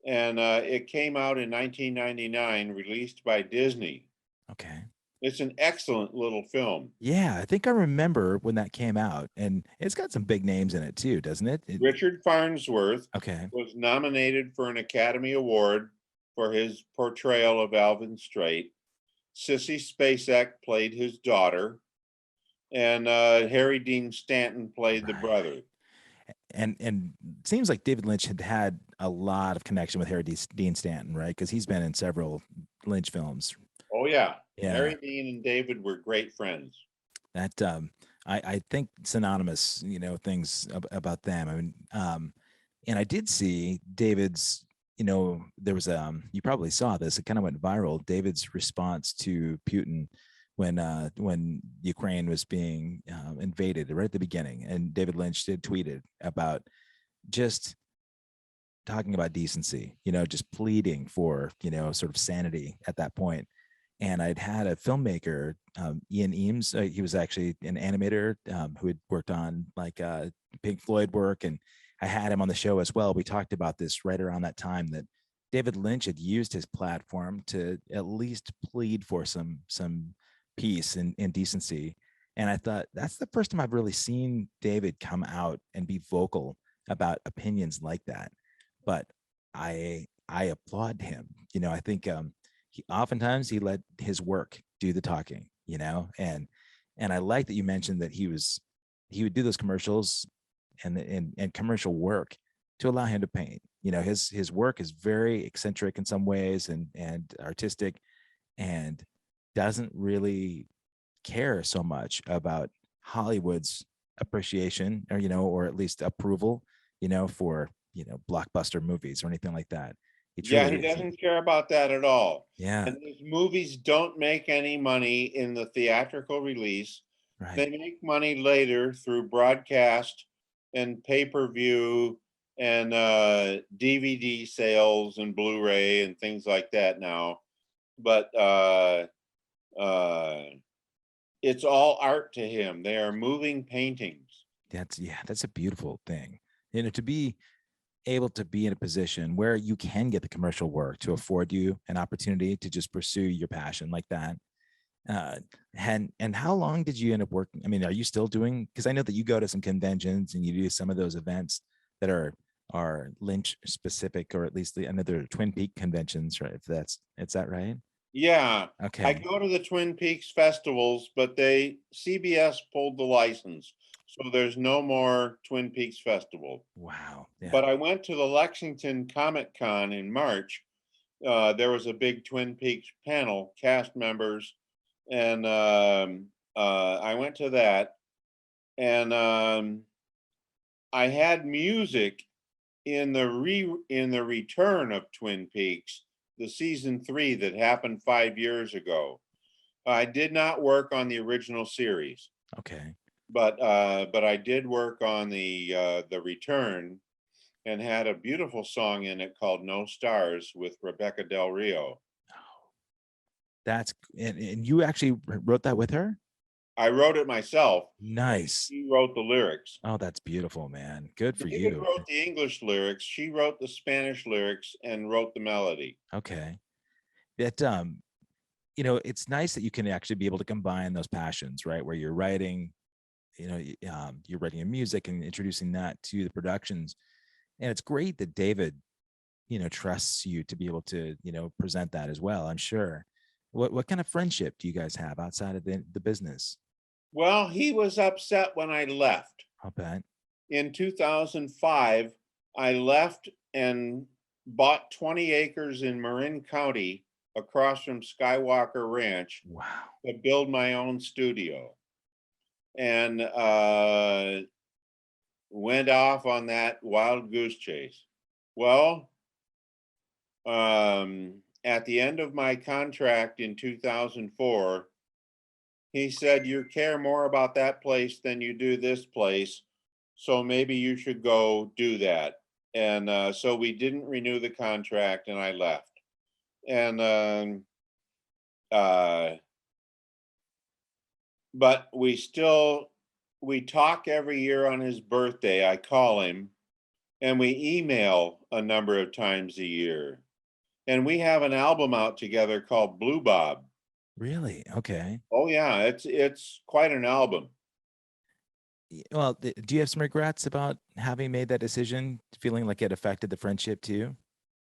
and it came out in 1999, released by Disney. okay. It's an excellent little film. Yeah, I think I remember when that came out, and it's got some big names in it too, doesn't it? Richard Farnsworth Okay. was nominated for an Academy Award for his portrayal of Alvin Strait. Sissy Spacek played his daughter, and Harry Dean Stanton played the Right. brother. And it seems like David Lynch had a lot of connection with Harry Dean Stanton, right? Because he's been in several Lynch films. Oh yeah, Yeah, Harry Dean and David were great friends. that I think synonymous, things about them. I mean, and I did see David's. There was you probably saw this. It kind of went viral. David's response to Putin when Ukraine was being invaded right at the beginning, and David Lynch did tweeted about just talking about decency, just pleading for, sort of sanity at that point. And I'd had a filmmaker, Ian Eames. He was actually an animator who had worked on like Pink Floyd work. And I had him on the show as well. We talked about this right around that time that David Lynch had used his platform to at least plead for some peace and decency. And I thought that's the first time I've really seen David come out and be vocal about opinions like that. But I applaud him. I think oftentimes he let his work do the talking, and I like that you mentioned that he would do those commercials and commercial work to allow him to paint. His work is very eccentric in some ways and artistic, and doesn't really care so much about Hollywood's appreciation or at least approval, for blockbuster movies or anything like that. He Yeah, he truly is. doesn't care about that at all. Yeah, And these movies don't make any money in the theatrical release. right. They make money later through broadcast and pay-per-view and DVD sales and Blu-ray and things like that now. But uh, it's all art to him. They are moving paintings. That's a beautiful thing. To be able to be in a position where you can get the commercial work to afford you an opportunity to just pursue your passion like that. Uh, and how long did you end up working? I mean, are you still doing? Because I know that you go to some conventions and you do some of those events that are Lynch specific, or at least I know there are Twin Peak conventions, right? Is that right? Yeah, I Okay. go to the Twin Peaks festivals, but CBS pulled the license, so there's no more Twin Peaks festival. Wow. Yeah. But I went to the Lexington Comic Con in March. There was a big Twin Peaks panel, cast members, and I went to that, and I had music in the return of Twin Peaks, the season 3 that happened 5 years ago. I did not work on the original series, Okay. but I did work on the return, and had a beautiful song in it called "No Stars" with Rebecca Del Rio. Oh, and you actually wrote that with her? I wrote it myself, and Nice. she wrote the lyrics. Oh, that's beautiful, man. Good for David you. wrote the English lyrics, she wrote the Spanish lyrics, and wrote the melody. Okay. That it's nice that you can actually be able to combine those passions, right? Where you're writing, you're writing your music and introducing that to the productions. And it's great that David, trusts you to be able to, present that as well, I'm sure. What kind of friendship do you guys have outside of the business? Well, he was upset when I left. I'll bet. In 2005, I left and bought 20 acres in Marin County across from Skywalker Ranch Wow. to build my own studio, and went off on that wild goose chase. Well, at the end of my contract in 2004, he said, "You care more about that place than you do this place, so maybe you should go do that." And so we didn't renew the contract, and I left. And uh, but we talk every year on his birthday. I call him, and we email a number of times a year. And we have an album out together called Blue Bob. Really? Okay. Oh yeah, it's quite an album. Well, do you have some regrets about having made that decision, feeling like it affected the friendship too?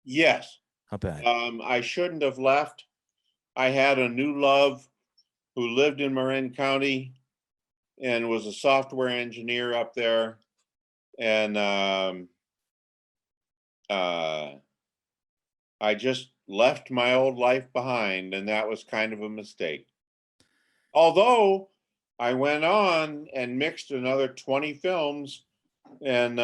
Yes. How bad? I shouldn't have left. I had a new love who lived in Marin County and was a software engineer up there. And uh, I just left my old life behind, and that was kind of a mistake. Although I went on and mixed another 20 films and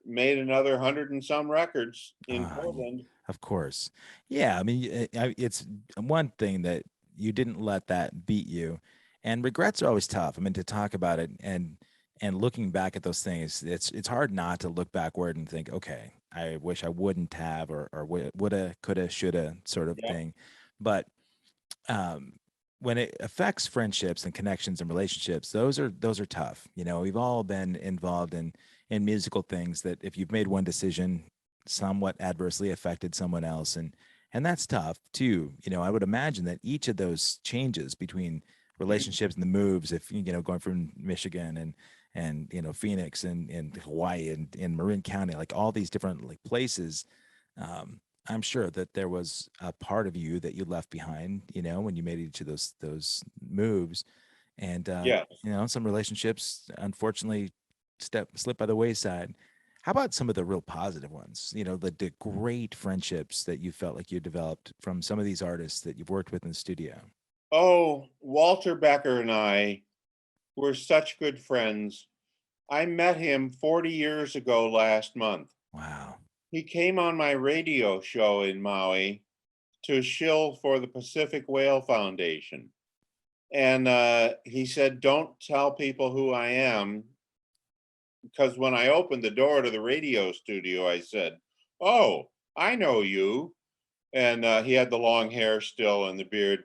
made another 100 and some records in Uh, Portland. of course. Yeah. I mean, it's one thing that you didn't let that beat you, and regrets are always tough. I mean, to talk about it and looking back at those things, it's hard not to look backward and think, okay, I wish I wouldn't have, or woulda, coulda, shoulda, sort of Yeah. thing. But um, when it affects friendships and connections and relationships, those are tough. You know, we've all been involved in musical things that if you've made one decision, somewhat adversely affected someone else, and that's tough too. You know, I would imagine that each of those changes between relationships and the moves, if you know, going from Michigan and you know, Phoenix and Hawaii and in Marin County, like all these different like places, um, I'm sure that there was a part of you that you left behind, you know, when you made each of those moves, and Yes. you know, some relationships unfortunately slip by the wayside. How about some of the real positive ones? You know, the great friendships that you felt like you developed from some of these artists that you've worked with in the studio. Oh, Walter Becker and I were such good friends. I met him 40 years ago last month. Wow. He came on my radio show in Maui to shill for the Pacific Whale Foundation. And he said, "Don't tell people who I am." Because when I opened the door to the radio studio, I said, "Oh, I know you." And he had the long hair still and the beard.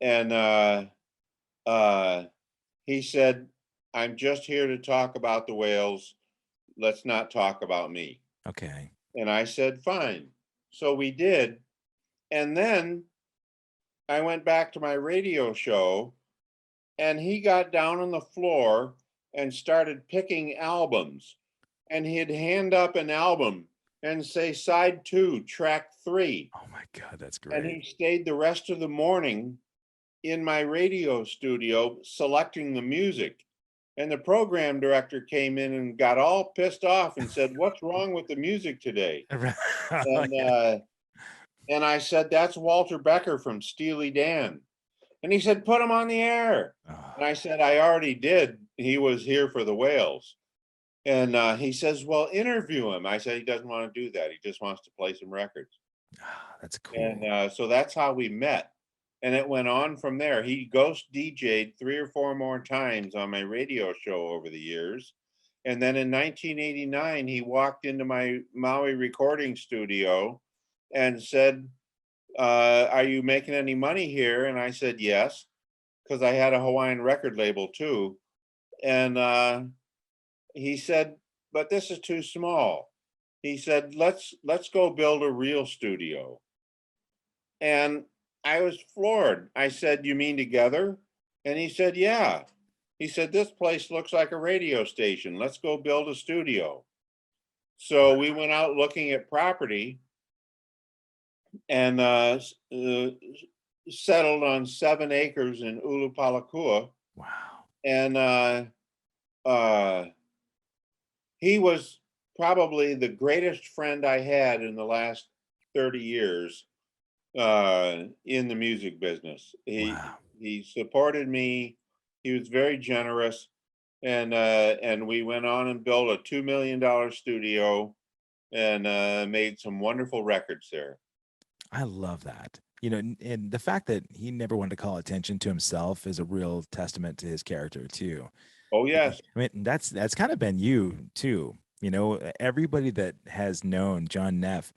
And uh, he said, "I'm just here to talk about the whales. Let's not talk about me." Okay. And I said, "Fine." So we did. And then I went back to my radio show, and he got down on the floor and started picking albums. And he'd hand up an album and say, "Side two, track three." Oh my God, that's And great. he stayed the rest of the morning in my radio studio selecting the music. And the program director came in and got all pissed off and said, "What's wrong with the music today?" And Yeah. and I said, "That's Walter Becker from Steely Dan." And he said, "Put him on the air." And Oh, I said, "I already did. He was here for the whales." And he says, "Well, interview him." I said, "He doesn't want to do that. He just wants to play some records." that's And cool. so that's how we met. And it went on from there. He ghost DJ'd 3 or 4 more times on my radio show over the years. And then in 1989, he walked into my Maui recording studio and said, "Are you making any money here?" And I said, "Yes," because I had a Hawaiian record label too. And he said, "But this is too small." He said, "Let's go build a real studio." And I was floored. I said, "You mean together?" And he said, "Yeah." He said, "This place looks like a radio station. Let's go build a studio." So we went out looking at property and settled on 7 acres in Ulupalakua. Wow. And uh, he was probably the greatest friend I had in the last 30 years in the music business. Wow. He supported me. He was very generous, and we went on and built a $2 million studio. and made some wonderful records there. I love that. You know, and the fact that he never wanted to call attention to himself is a real testament to his character too. Oh yes. I mean, that's kind of been you too. You know, everybody that has known John Neff,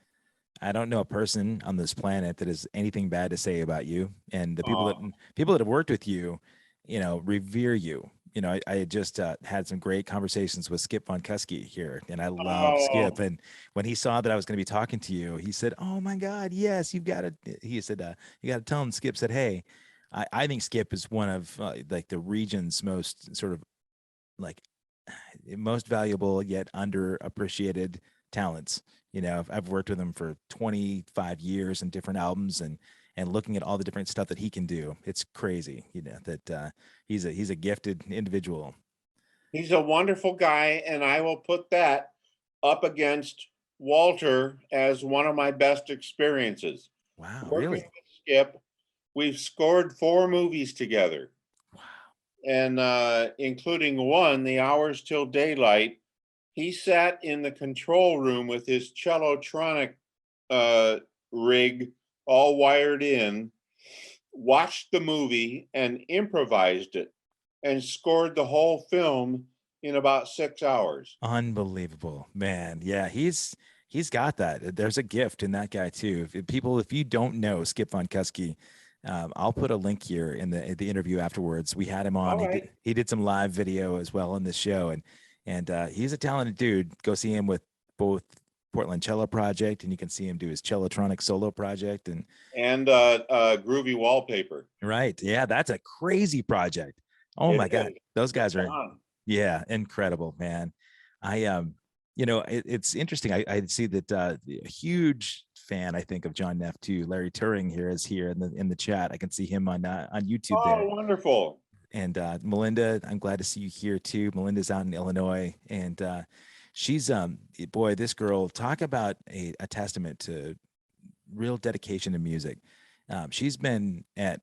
I don't know a person on this planet that has anything bad to say about you. And the people that have worked with you, you know, revere you. You know, I had just had some great conversations with Skip Von Kusky here, and I love Skip. Oh, And when he saw that I was going to be talking to you, he said, "Oh my God, yes, you've got to." He said, "You got to tell him." Skip said, "Hey, I think Skip is one of like the region's most sort of like most valuable yet underappreciated talents. You know, I've worked with him for 25 years and different albums and looking at all the different stuff that he can do. It's crazy, you know, that he's a gifted individual. he's a wonderful guy, and I will put that up against Walter as one of my best experiences. Wow, Working really? with Skip, we've scored 4 movies together, Wow. and including one, The Hours Till Daylight. He sat in the control room with his cellotronic uh, rig all wired in, watched the movie and improvised it, and scored the whole film in about 6 hours. Unbelievable, man. Yeah, he's got that. There's a gift in that guy too. If you don't know Skip Von Kusky, I'll put a link here in the interview afterwards. We had him on. All right. He did some live video as well on this show, and he's a talented dude. Go see him with both Portland Cello Project, and you can see him do his Cellotronic solo project. And And Groovy Wallpaper. right, yeah, that's a crazy project. Oh It my God, is. those It's guys are on. yeah, incredible, man. I you know, it's interesting. I see that a huge fan, I think, of John Neff too. Larry Turing here is here in the chat. I can see him on YouTube Oh, there. wonderful. And Melinda, I'm glad to see you here too. Melinda's out in Illinois, and she's boy, this girl, talk about a testament to real dedication to music. She's been at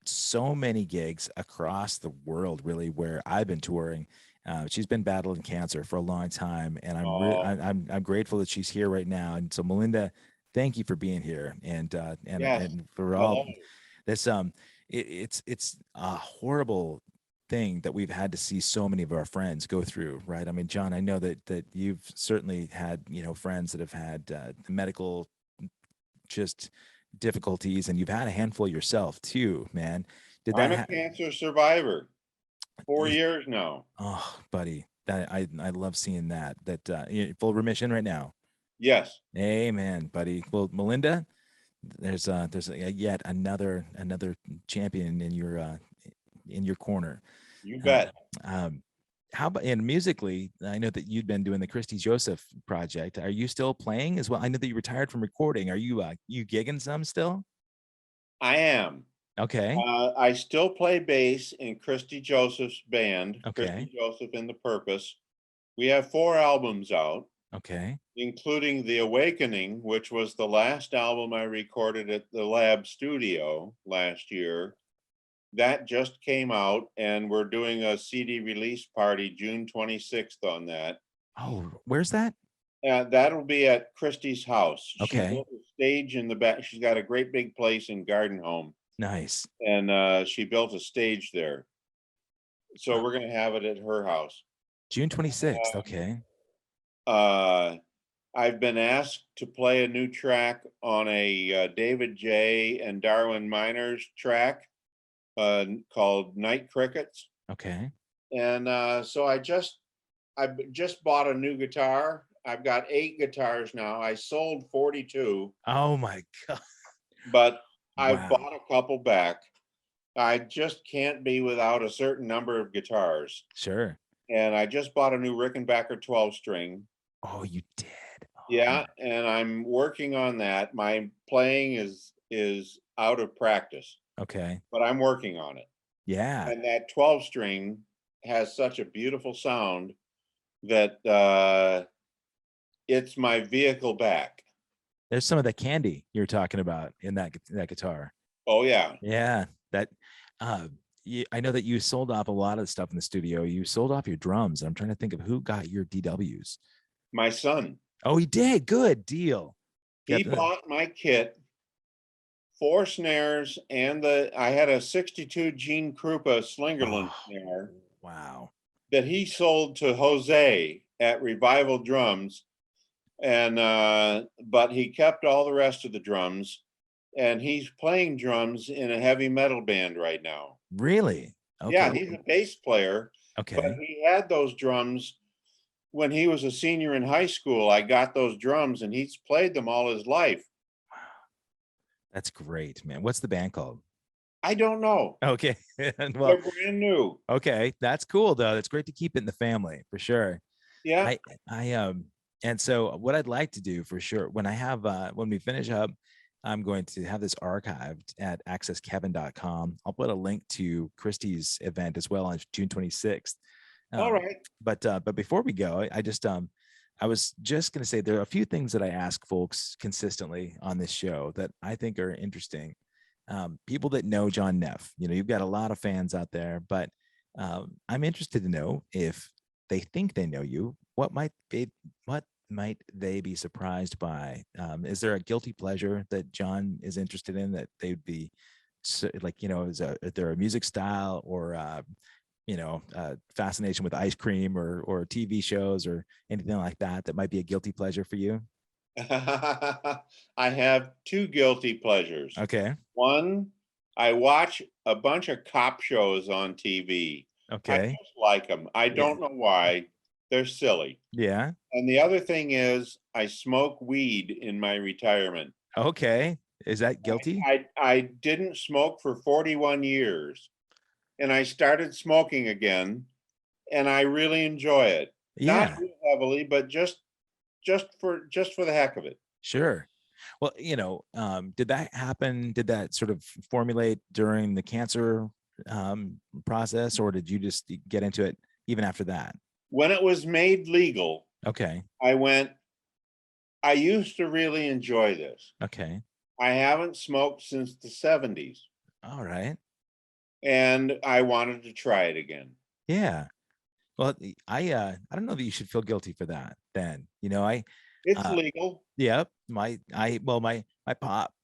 so many gigs across the world, really, where I've been touring. She's been battling cancer for a long time, and Oh, I'm grateful that she's here right now. And so, Melinda, thank you for being here, yes. and for all Hello. this. It's a horrible thing that we've had to see so many of our friends go through, right? I mean, John, I know that you've certainly had friends that have had medical just difficulties, and you've had a handful yourself too, man. Did I'm that a cancer survivor. 4 y- years now. oh, buddy, that I love seeing that you're in full remission right now. Yes, Amen, buddy. Well, Melinda, there's yet another champion in your corner. you uh, bet. um how about, and musically, I know that you'd been doing the Christy Joseph project. Are you still playing as well? I know that you retired from recording. Are you gigging some still? I am. Okay. I still play bass in Christy Joseph's band, Okay. Christy Joseph and the Purpose. We have 4 albums out, Okay. including The Awakening, which was the last album I recorded at the Lab Studio last year. That just came out, and we're doing a CD release party June 26th on that. Oh, where's that? That'll be at Christy's house. She Okay. built a stage in the back. She's got a great big place in Garden Home, Nice. and she built a stage there. So Uh, we're going to have it at her house. June 26th. Okay. Uh, I've been asked to play a new track on a David J. and Darwin Miners track called Night Crickets. Okay. And so I just bought a new guitar. I've got 8 guitars now. I sold 42, Oh my God. but I Wow. bought a couple back. I just can't be without a certain number of guitars. Sure. And I just bought a new Rickenbacker 12 string. Oh, you did. Oh Yeah, my. and I'm working on that. My playing is out of practice, Okay. but I'm working on it. Yeah. And that 12 string has such a beautiful sound that it's my vehicle back. There's some of the candy you're talking about in that guitar. Oh yeah, Yeah. That uh I know that you sold off a lot of stuff in the studio. You sold off your drums. I'm trying to think of who got your DWs. my son. Oh, he did. Good deal. He Got the, bought my kit, 4 snares, and I had a 62 Gene Krupa Slingerland oh, snare wow. that he sold to Jose at Revival Drums. And but he kept all the rest of the drums, and he's playing drums in a heavy metal band right now. Really? Yeah, Okay. he's a bass player, but Okay. he had those drums when he was a senior in high school. I got those drums, and he's played them all his life. Wow. That's great, man. What's the band called? I don't know. Okay. They're Well, brand new. okay. That's cool though. That's great to keep it in the family for sure. Yeah. I and so what I'd like to do for sure when I have when we finish up, I'm going to have this archived at accesskevin.com. I'll put a link to Christie's event as well on June 26th. All Um, right. but before we go, I just I was just going to say there are a few things that I ask folks consistently on this show that I think are interesting. People that know John Neff, you know, you've got a lot of fans out there, but I'm interested to know if they think they know you, what might they be surprised by? Is there a guilty pleasure that John is interested in that they'd be like, you know, is there a music style or you know, fascination with ice cream or TV shows or anything like that that might be a guilty pleasure for you? I have two guilty pleasures. Okay. One, I watch a bunch of cop shows on TV. I Okay. just like them. I Yeah. don't know why. They're silly. Yeah. And the other thing is, I smoke weed in my retirement. Okay. Is that guilty? I didn't smoke for 41 years, and I started smoking again, and I really enjoy it. Not Yeah. real heavily, but just for the heck of it. Sure. Well, you know, did that happen? Did that sort of formulate during the cancer process, or did you just get into it even after that? When it was made legal, Okay. I went, I used to really enjoy this. Okay. I haven't smoked since the 70s, All right. and I wanted to try it again. Yeah. Well, I don't know that you should feel guilty for that then. You know, It's uh legal. yeah, my pop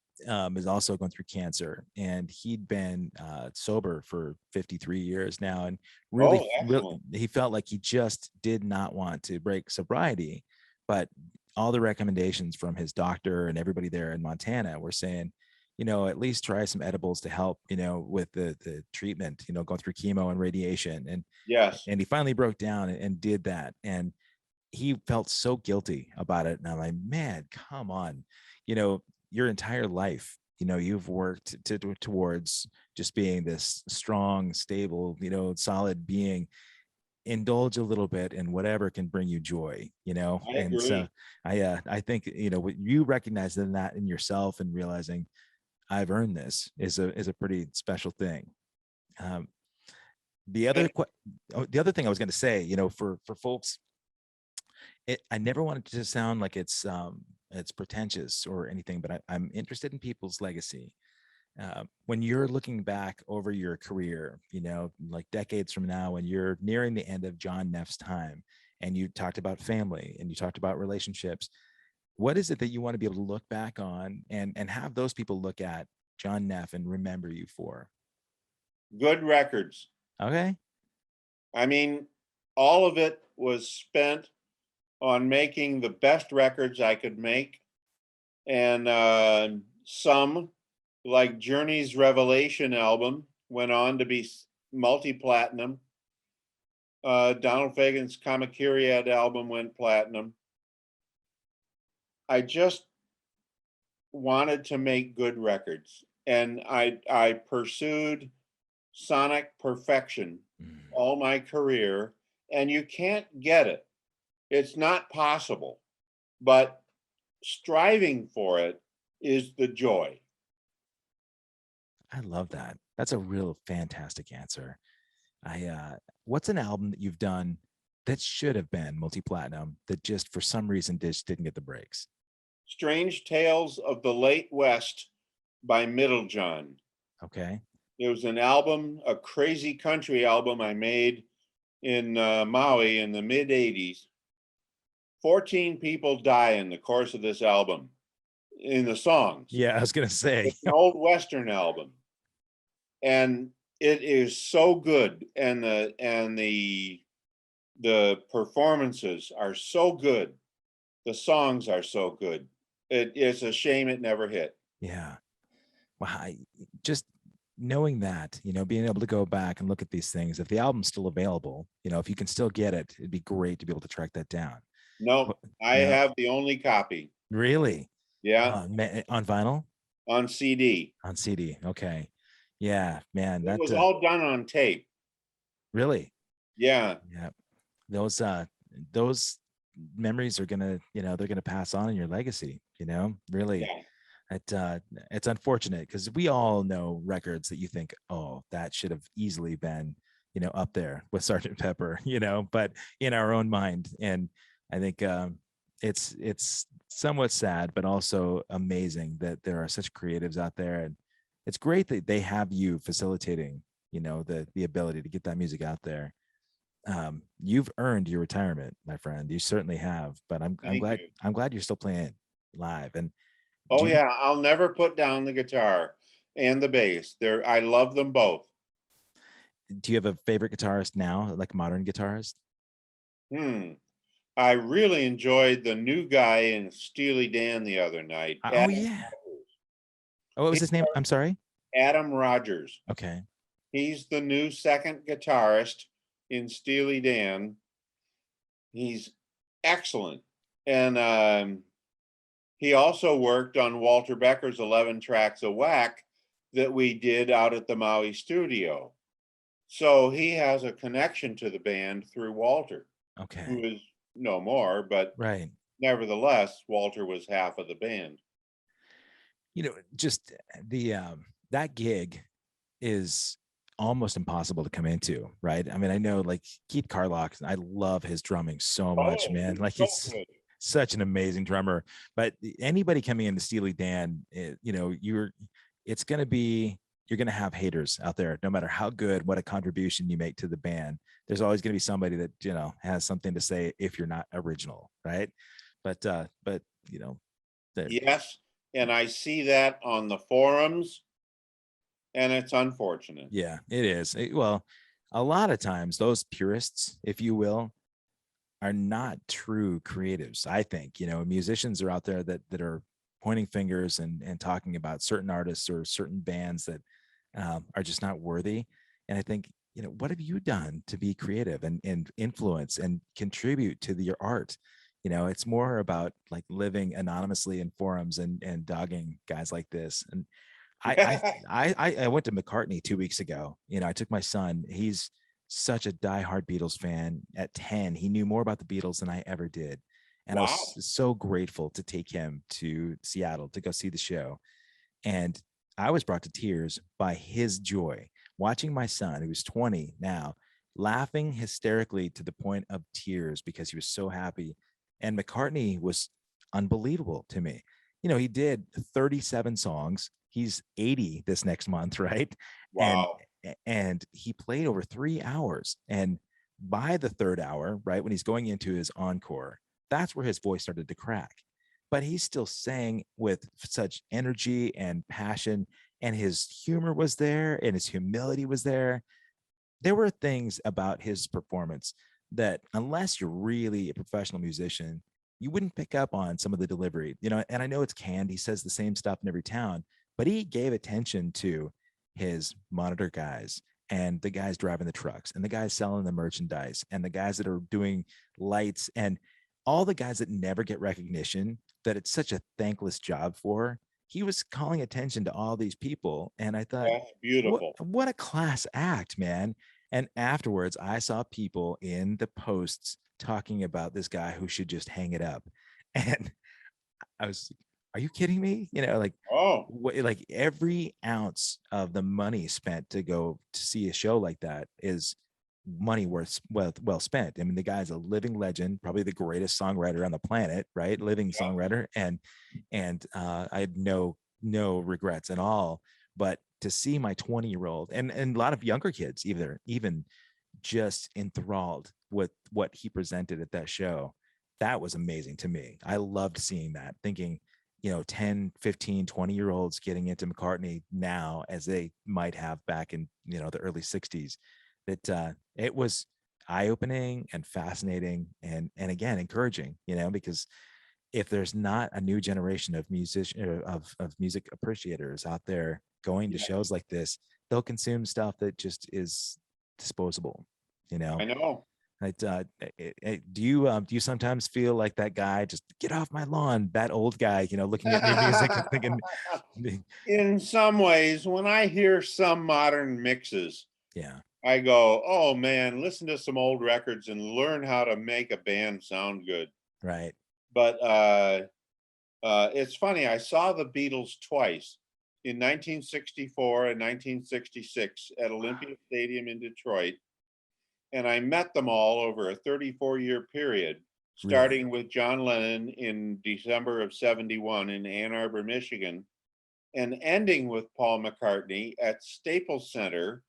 is also going through cancer and he'd been sober for 53 years now and Oh, excellent. he felt like he just did not want to break sobriety, but all the recommendations from his doctor and everybody there in Montana were saying, you know, at least try some edibles to help, you know, with the treatment, you know, going through chemo and radiation. Yes. And he finally broke down and did that. And he felt so guilty about it. And I'm like, man, come on. You know, your entire life, you know, you've worked towards just being this strong, stable, you know, solid being. Indulge a little bit in whatever can bring you joy, you know. I And so agree. I think, you know, what you recognizing that in yourself and realizing I've earned this is a pretty special thing. Um, the And other the other thing I was going to say, you know, for folks, I never wanted to sound like it's pretentious or anything, but I'm interested in people's legacy. When you're looking back over your career, you know, like decades from now, when you're nearing the end of John Neff's time, and you talked about family and you talked about relationships, what is it that you want to be able to look back on and have those people look at John Neff and remember you for? good records. Okay. I mean, all of it was spent on making the best records I could make. And some, like Journey's Revelation album, went on to be multi platinum. Donald Fagen's Kamakiriad album went platinum. I just wanted to make good records, and I pursued sonic perfection Mm. all my career, and you can't get it. It's not possible, but striving for it is the joy. I love that. That's a real fantastic answer. What's an album that you've done that should have been multi-platinum that just for some reason just didn't get the breaks? Strange Tales of the Late West by Middlejohn. Okay. It was an album, a crazy country album I made in Maui in the mid 80s 14 people die in the course of this album in the songs. Yeah, I was gonna say. It's an old Western album, and it is so good, and the performances are so good. The songs are so good. It's a shame it never hit. Yeah. Wow. Just knowing that, being able to go back and look at these things, if the album's still available, if you can still get it, it'd be great to be able to track that down. No, I No, have the only copy. really? Yeah, On vinyl? on CD. On CD. Okay. Yeah, man. It That was all done on tape. really. Yeah. Yeah. Those memories are gonna, they're gonna pass on in your legacy, really. Yeah. It's unfortunate because we all know records that you think, oh, that should have easily been, up there with Sergeant Pepper, but in our own mind. And I think it's somewhat sad, but also amazing that there are such creatives out there, and it's great that they have you facilitating, the ability to get that music out there. You've earned your retirement, my friend. You certainly have. But I'm Thank glad you. I'm glad you're still playing live. And Oh do you yeah, I'll never put down the guitar and the bass. I love them both. do you have a favorite guitarist now, like modern guitarist? Hmm. I really enjoyed the new guy in Steely Dan the other night, Oh yeah. Oh, what was He- his name? I'm sorry. Adam Rogers. Okay. He's the new second guitarist in Steely Dan. He's excellent. And he also worked on Walter Becker's 11 Tracks of Whack that we did out at the Maui studio. So he has a connection to the band through Walter, who Okay. is no more, but Right. nevertheless, Walter was half of the band. Just that gig is almost impossible to come into, right? I mean, I know like Keith Carlock, I love his drumming so much, Oh, man. he's Like so he's good. such an amazing drummer. But anybody coming into Steely Dan, it's gonna be you're gonna have haters out there, no matter how good, what a contribution you make to the band. There's always gonna be somebody that has something to say if you're not original, right? But the Yes, and I see that on the forums, and it's unfortunate. yeah, it is. Well, a lot of times those purists, if you will, are not true creatives. I think, musicians are out there that are pointing fingers and talking about certain artists or certain bands that are just not worthy. And I think, what have you done to be creative and influence and contribute to your art? It's more about like living anonymously in forums and dogging guys like this. And I went to McCartney 2 weeks ago. I took my son. He's such a diehard Beatles fan. At 10, he knew more about the Beatles than I ever did. And I Wow. was so grateful to take him to Seattle to go see the show. And I was brought to tears by his joy watching my son, who's 20 now, laughing hysterically to the point of tears because he was so happy. And McCartney was unbelievable to me. He did 37 songs. He's 80 this next month, right? And Wow. and he played over 3 hours. And by the third hour, right, when he's going into his encore, that's where his voice started to crack. But he still sang with such energy and passion, and his humor was there, and his humility was there. There were things about his performance that, unless you're really a professional musician, you wouldn't pick up on some of the delivery, and I know it's canned. He says the same stuff in every town, but he gave attention to his monitor guys and the guys driving the trucks and the guys selling the merchandise and the guys that are doing lights and all the guys that never get recognition, that it's such a thankless job for. He was calling attention to all these people. And I thought, That's what, beautiful. what a class act, man. And afterwards, I saw people in the posts talking about this guy who should just hang it up. And I was, are you kidding me? Like, Oh, like every ounce of the money spent to go to see a show like that is money well spent. I mean, the guy's a living legend, probably the greatest songwriter on the planet, right? Living yeah. songwriter, and I had no regrets at all. But to see my 20-year-old and a lot of younger kids, even just enthralled with what he presented at that show, that was amazing to me. I loved seeing that, thinking, 10, 15, 20-year-olds getting into McCartney now as they might have back in, the early 60s. That it was eye-opening and fascinating and again, encouraging, because if there's not a new generation of music appreciators out there going to Yeah, shows like this, they'll consume stuff that just is disposable, I know. do you sometimes feel like that guy, just get off my lawn, that old guy, looking at new music and thinking, In some ways, when I hear some modern mixes, yeah, I go, oh man, listen to some old records and learn how to make a band sound good. right, But it's funny, I saw the Beatles twice in 1964 and 1966 at Olympia Stadium in Detroit. And I met them all over a 34-year period, really, starting with John Lennon in December of 71 in Ann Arbor, Michigan, and ending with Paul McCartney at Staples Center,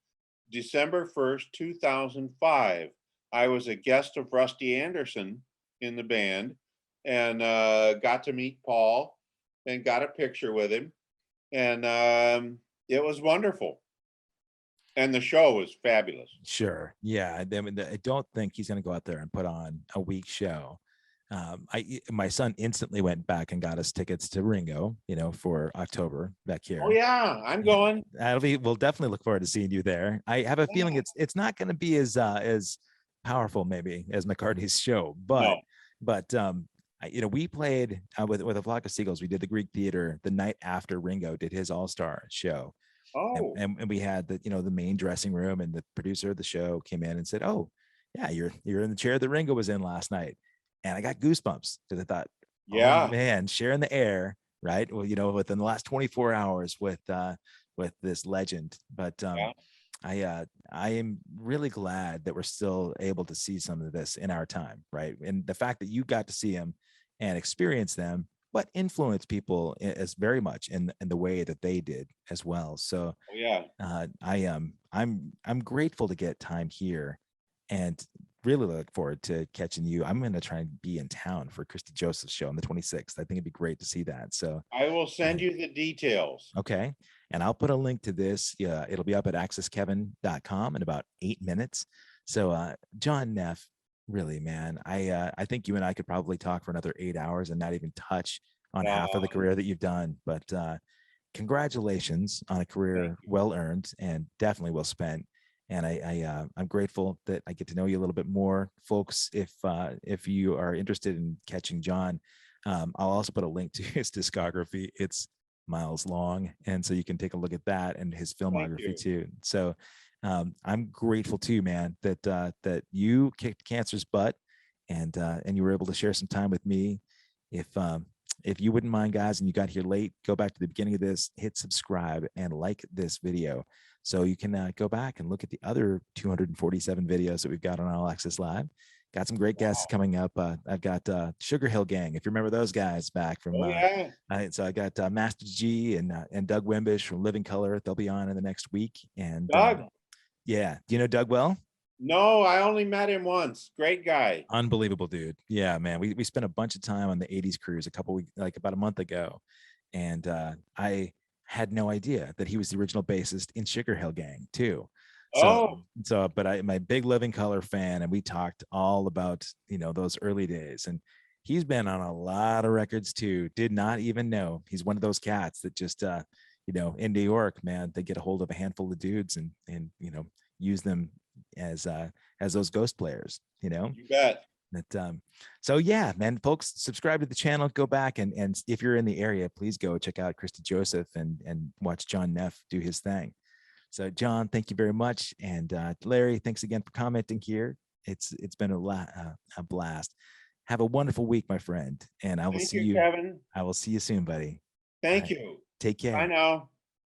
December 1st, 2005. I was a guest of Rusty Anderson in the band and got to meet Paul and got a picture with him. And it was wonderful. And the show was fabulous. sure, yeah. I mean, I don't think he's going to go out there and put on a weak show. My son instantly went back and got us tickets to Ringo, for October back Oh here. yeah, I'm Yeah, going. we'll definitely look forward to seeing you there. I have a feeling Yeah. it's not going to be as powerful maybe as McCartney's show, No. but we played with a flock of seagulls. We did the Greek Theater the night after Ringo did his All-Star show, and, Oh, and we had the main dressing room, and the producer of the show came in and said, "Oh, yeah, you're in the chair that Ringo was in last night," and I got goosebumps because I thought, "Oh yeah. man, sharing the air." Right. Well, within the last 24 hours with this legend. But Yeah. I am really glad that we're still able to see some of this in our time, right? And the fact that you got to see them and experience them, but influence people as very much in the way that they did as well. So Oh, yeah. I'm grateful to get time here, and really look forward to catching you. I'm going to try and be in town for Christy Joseph's show on the 26th. I think it'd be great to see that. So I will send I, you the details. okay. And I'll put a link to this. Yeah, it'll be up at accesskevin.com in about 8 minutes. So John Neff, really, man, I think you and I could probably talk for another 8 hours and not even touch on half of the Um, career that you've done. But congratulations on a thank career you. well earned and definitely well spent. And I'm grateful that I get to know you a little bit more, folks. If you are interested in catching John, I'll also put a link to his discography. It's miles long, and so you can take a look at that and his Thank filmography you. too. So I'm grateful too, man, that you kicked cancer's butt, and you were able to share some time with me. If you wouldn't mind, guys, and you got here late, go back to the beginning of this, hit subscribe and like this video so you can go back and look at the other 247 videos that we've got on All Access Live. Got some great guests Wow. coming up. I've got Sugar Hill Gang, if you remember those guys back from. Oh yeah. So I got Master G and Doug Wimbish from Living Color. They'll be on in the next week. And Doug. yeah, do you know Doug well? No, I only met him once. Great guy. Unbelievable dude. Yeah, man. We spent a bunch of time on the 80s cruise a couple weeks, like about a month ago. And I had no idea that he was the original bassist in Sugar Hill Gang too. So Oh, but I'm a big Living Color fan, and we talked all about those early days. And he's been on a lot of records too. Did not even know. He's one of those cats that just in New York, man, they get a hold of a handful of dudes and use them as those ghost players, you bet. But so yeah, man, folks, subscribe to the channel, go back and if you're in the area, please go check out Christy Joseph and watch John Neff do his thing. So John, thank you very much. And Larry, thanks again for commenting here. It's been a blast. Have a wonderful week, my friend. And Thank you, Kevin. I will see you soon, buddy. All Thank right. you. Take Bye care. now.